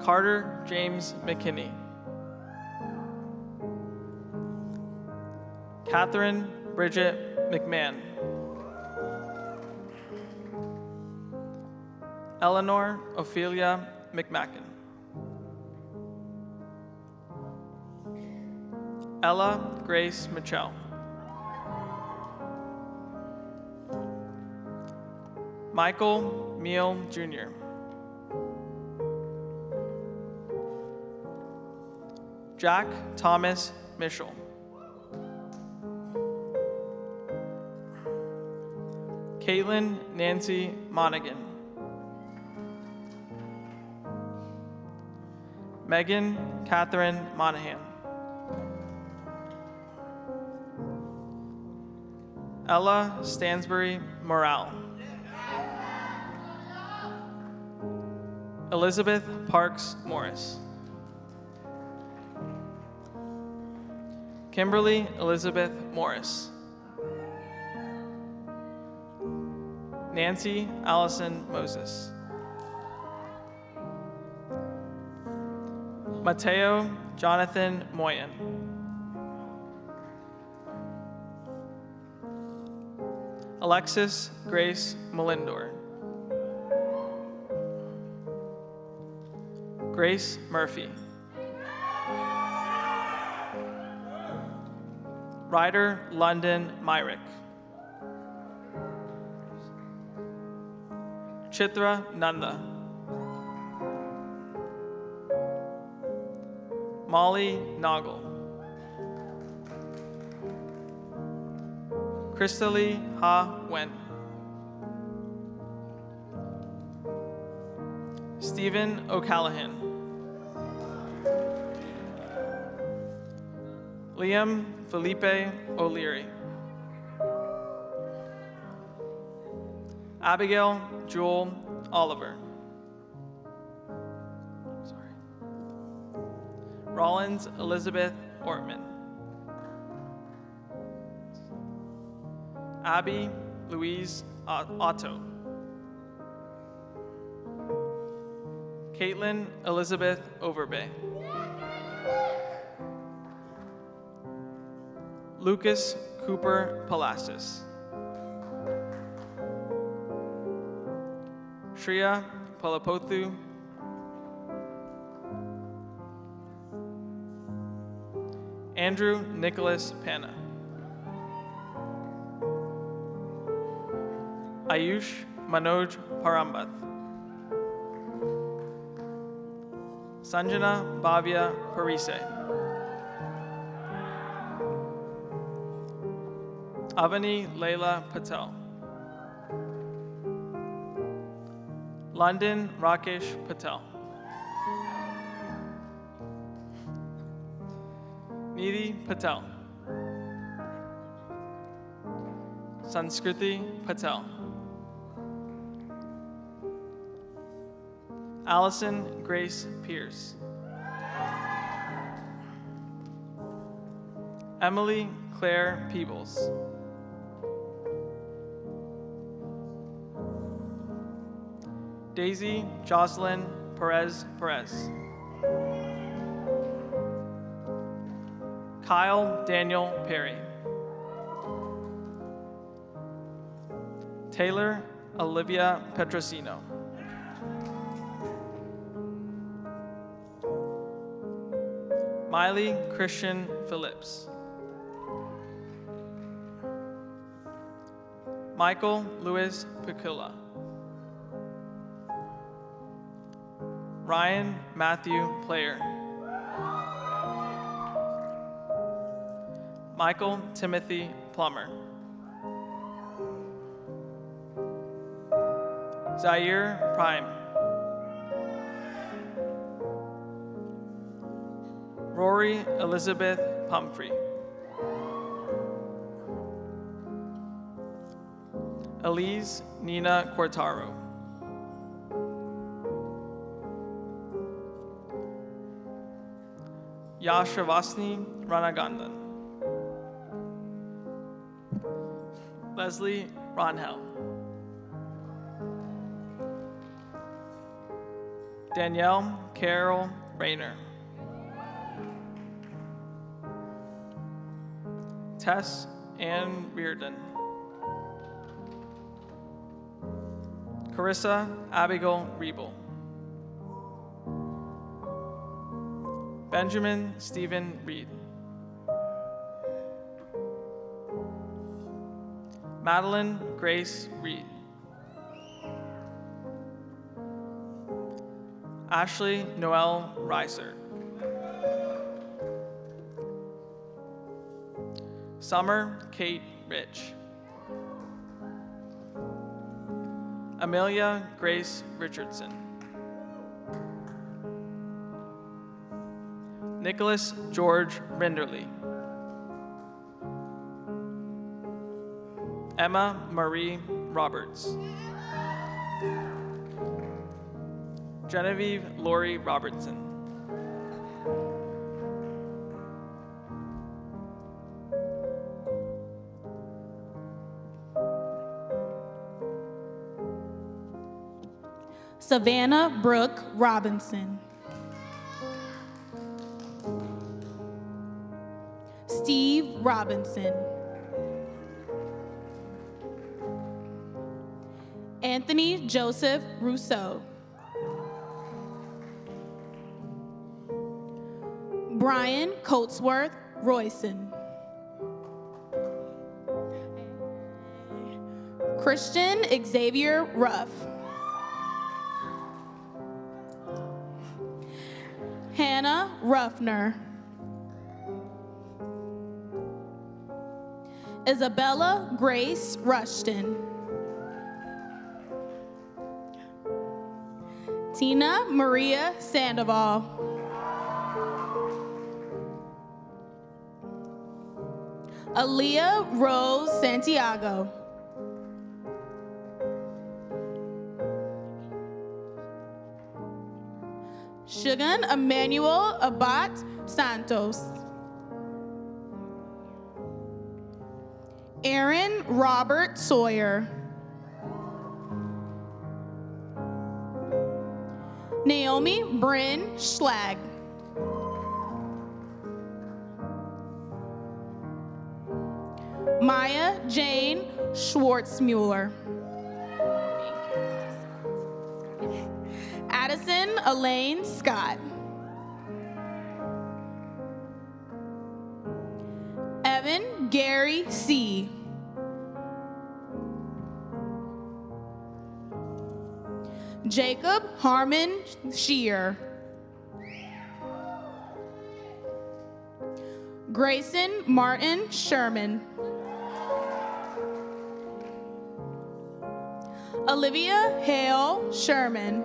Carter James McKinney. Catherine Bridget McMahon. Eleanor Ophelia McMacken. Ella Grace Mitchell. Michael Meal Jr. Jack Thomas Mischel. Caitlin Nancy Monaghan. Megan Catherine Monahan. Ella Stansbury Morale. Elizabeth Parks Morris. Kimberly Elizabeth Morris. Nancy Allison Moses. Mateo Jonathan Moyen. Alexis Grace Melindor. Grace Murphy. Ryder London Myrick. Chitra Nanda. Molly Noggle. Christally Ha Wen. Stephen O'Callahan. Liam Felipe O'Leary. Abigail Jewel Oliver. Rollins Elizabeth Ortman. Abby Louise Otto. Caitlin Elizabeth Overbay. Lucas Cooper Palacis. Shreya Palapothu. Andrew Nicholas Panna. Ayush Manoj Parambath. Sanjana Bhavya Parise. Avani Leila Patel. London Rakesh Patel. Nidhi Patel. Sanskriti Patel. Allison Grace Pierce. Emily Claire Peebles. Daisy Jocelyn Perez Perez. Kyle Daniel Perry. Taylor Olivia Petrosino. Miley Christian Phillips. Michael Louis Picula. Ryan Matthew Player. Michael Timothy Plummer. Zaire Prime. Rory Elizabeth Pumphrey. Elise Nina Quartaro. Yashavasni Ranagandan. Leslie Ronhell. Danielle Carol Rayner. Tess Ann Reardon. Carissa Abigail Riebel. Benjamin Stephen Reed. Madeline Grace Reed. Ashley Noel Reiser. Summer Kate Rich. Amelia Grace Richardson. Nicholas George Rinderly. Emma Marie Roberts. Genevieve Lori Robertson. Savannah Brooke Robinson. Steve Robinson. Anthony Joseph Rousseau. Brian Coatsworth Royson. Christian Xavier Ruff. Hannah Ruffner. Isabella Grace Rushton. Tina Maria Sandoval. Aaliyah Rose Santiago. Shugan Emmanuel Abat Santos. Aaron Robert Sawyer. Naomi Bryn Schlag. Maya Jane Schwartzmuller. Addison Elaine Scott. Evan Gary C. Jacob Harmon Shear. Grayson Martin Sherman. Olivia Hale Sherman.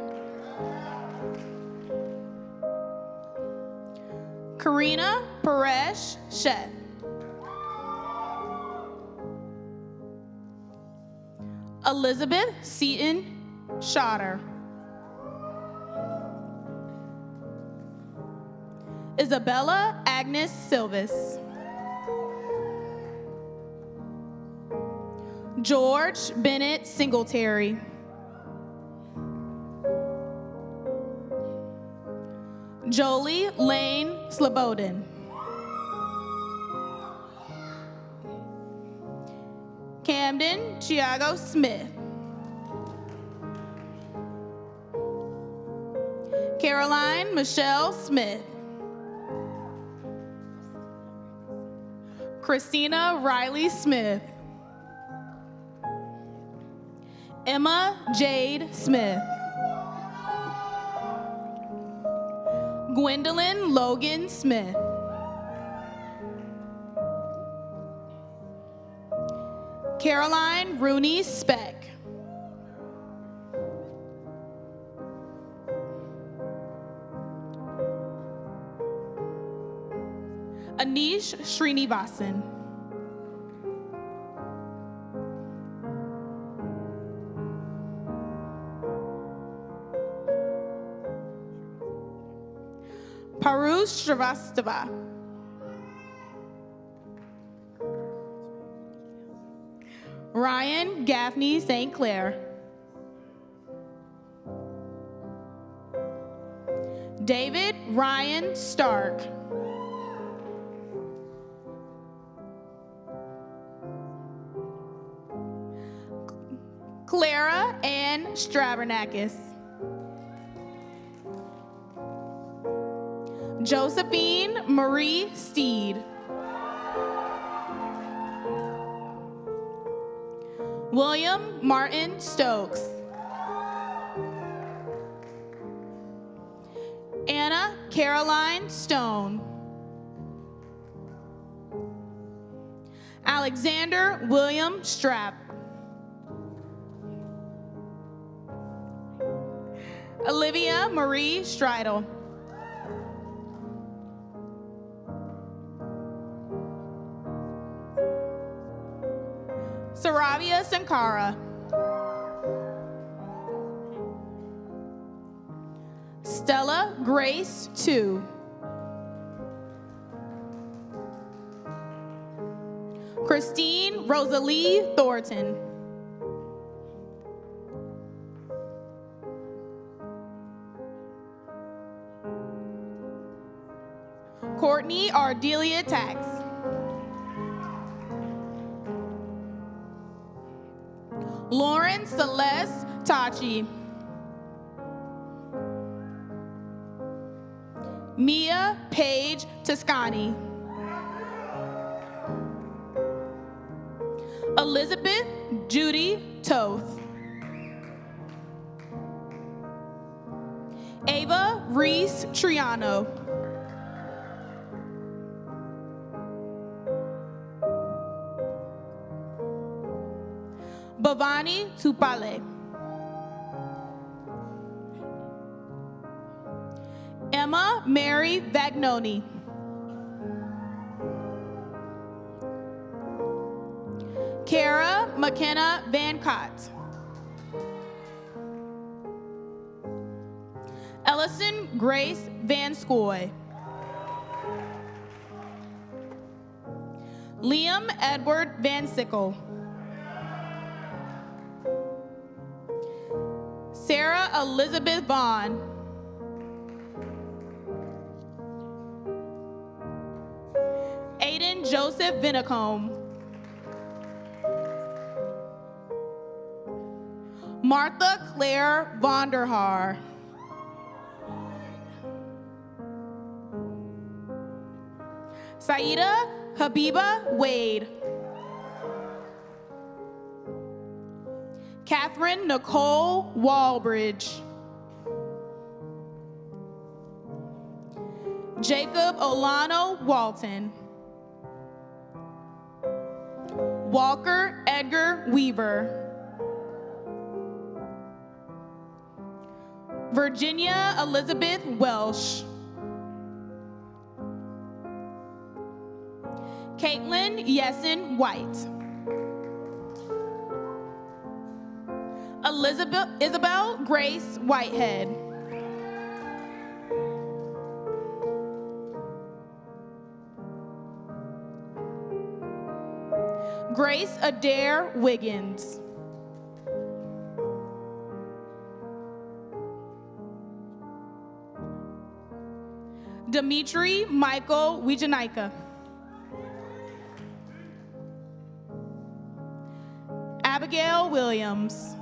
Karina Paresh Shet. Elizabeth Seaton Shotter. Isabella Agnes Silvis. George Bennett Singletary. Jolie Lane Slobodin. Camden Chiago Smith. Caroline Michelle Smith. Christina Riley Smith. Emma Jade Smith. Gwendolyn Logan Smith. Caroline Rooney Speck. Anish Srinivasan. Parush Shrivastava. Ryan Gaffney St. Clair. David Ryan Stark. Clara Ann Ann Stravernakis. Josephine Marie Steed. William Martin Stokes. Anna Caroline Stone. Alexander William Strapp. Olivia Marie Stridle. Saravia Sankara. Stella Grace 2. Christine Rosalie Thornton. Courtney Ardelia Tax. Lauren Celeste Tachi. Mia Paige Toscani. Elizabeth Judy Toth. Ava Reese Triano. Bhavani Tupale. Emma Mary Vagnoni. Kara McKenna Van Cott. Ellison Grace Van Scoy. Liam Edward Van Sickle. Sarah Elizabeth Vaughn. Aiden Joseph Vinicombe. Martha Claire Vonderhaar. Saida Habiba Wade. Catherine Nicole Walbridge. Jacob Olano Walton. Walker Edgar Weaver. Virginia Elizabeth Welsh. Caitlin Yessen White. Isabel Grace Whitehead. Grace Adair Wiggins. Dimitri Michael Wijanika. Abigail Williams.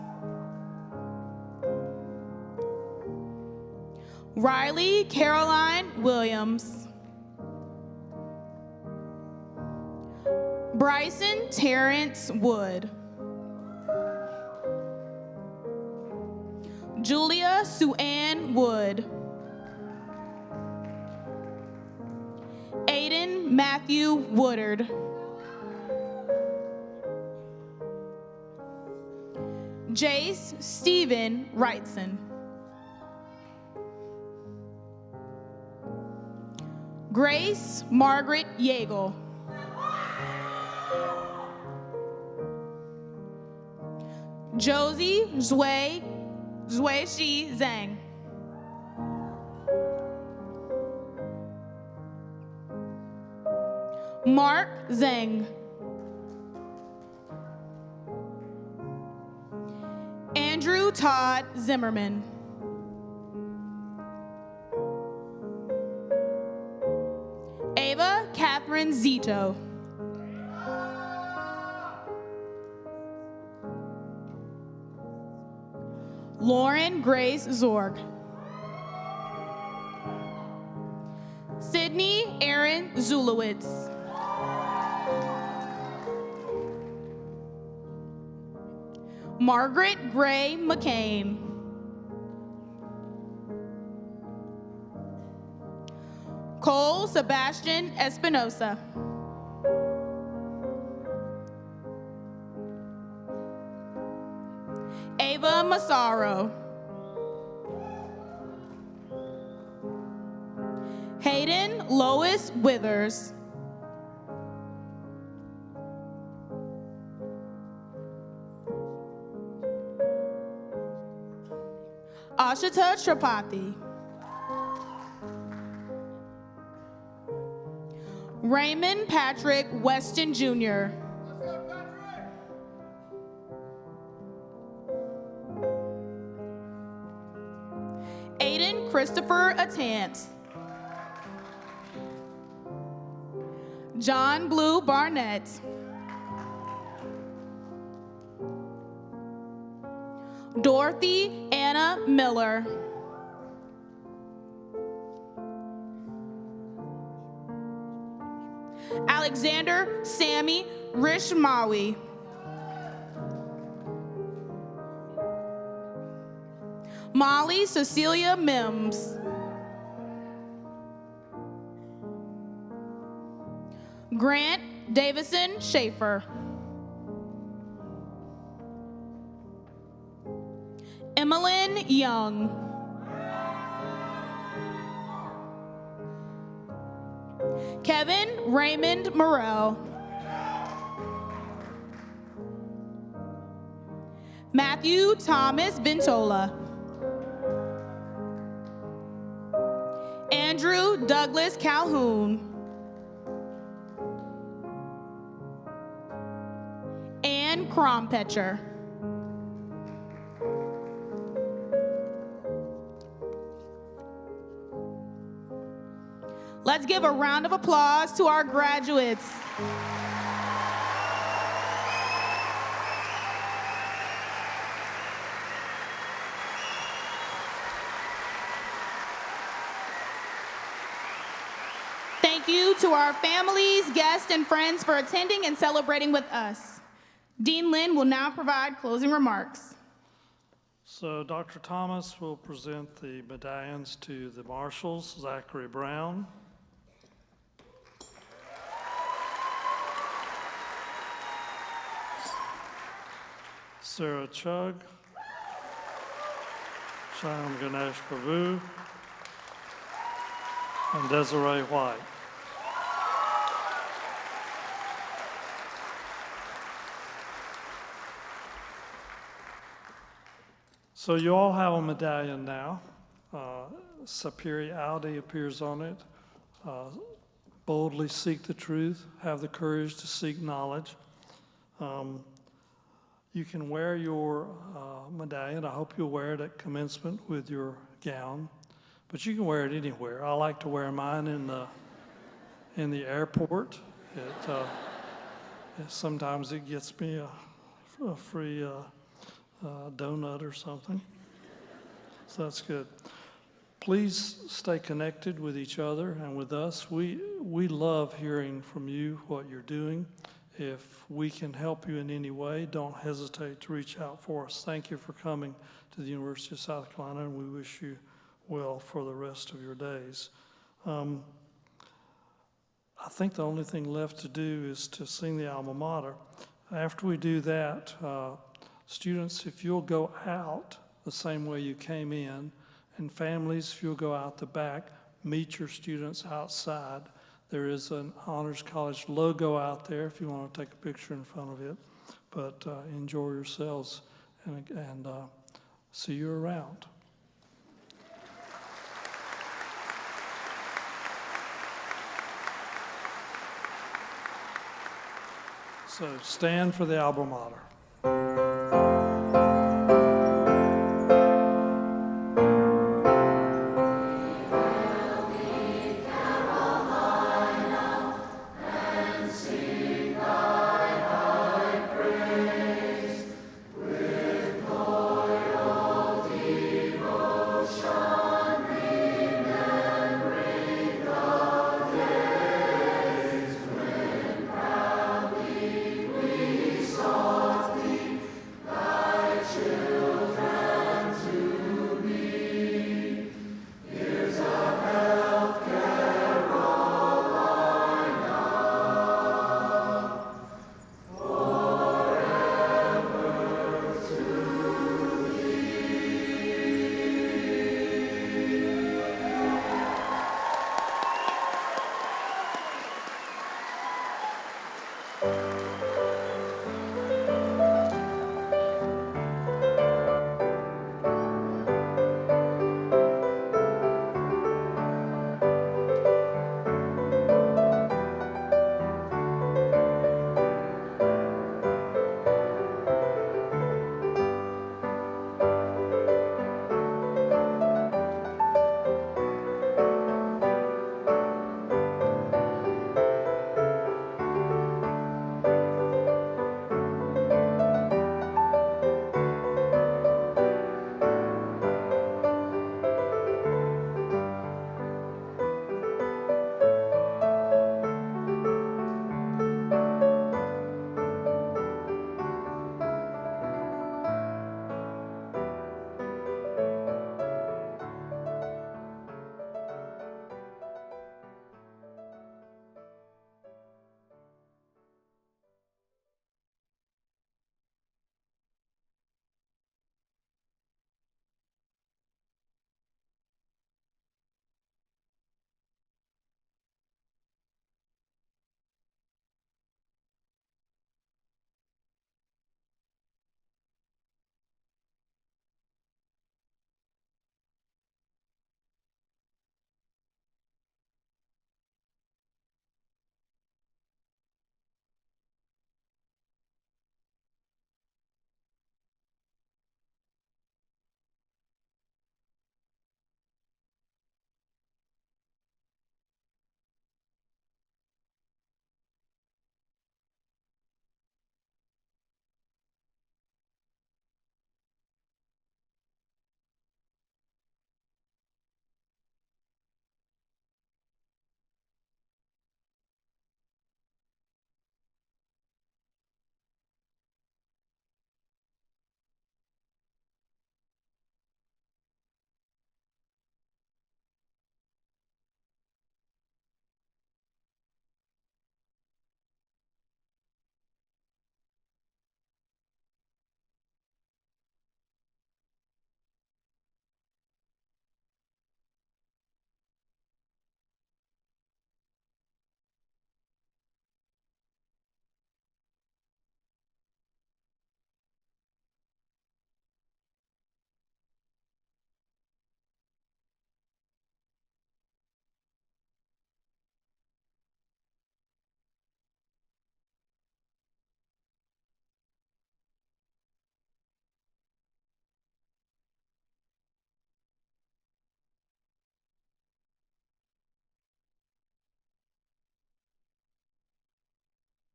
Riley Caroline Williams. Bryson Terrence Wood. Julia Sue-Ann Wood. Aiden Matthew Woodard. Jace Stephen Wrightson. Grace Margaret Yeagle. Josie Zui Shi Zhang. Mark Zhang. Andrew Todd Zimmerman. Ava Catherine Zito. Lauren Grace Zorg. Sydney Aaron Zulowitz. Margaret Gray McCain. Cole Sebastian Espinosa. Ava Massaro. Hayden Lois Withers. Ashita Tripathi. Raymond Patrick Weston Jr. Aiden Christopher Attance. John Blue Barnett. Dorothy Anna Miller. Alexander Sammy Rishmawi. Molly Cecilia Mims. Grant Davison Schaefer. Emmeline Young. Kevin Raymond Morrell. Matthew Thomas Ventola. Andrew Douglas Calhoun. Ann Krompetcher. Let's give a round of applause to our graduates. Thank you to our families, guests, and friends for attending and celebrating with us. Dean Lynn will now provide closing remarks. So Dr. Thomas will present the medallions to the marshals, Zachary Brown, Sarah Chug, Shyam Babu, and Desiree White. So you all have a medallion now. Superiority appears on it. Boldly seek the truth. Have the courage to seek knowledge. You can wear your medallion. I hope you'll wear it at commencement with your gown, but you can wear it anywhere. I like to wear mine in the airport. Sometimes it gets me a free donut or something, so that's good. Please stay connected with each other and with us. We love hearing from you, what you're doing. If we can help you in any way, don't hesitate to reach out for us. Thank you for coming to the University of South Carolina, and we wish you well for the rest of your days. I think the only thing left to do is to sing the alma mater. After we do that, students, if you'll go out the same way you came in, and families, if you'll go out the back, meet your students outside. There is an Honors College logo out there if you want to take a picture in front of it. But enjoy yourselves and see you around. So stand for the alma mater.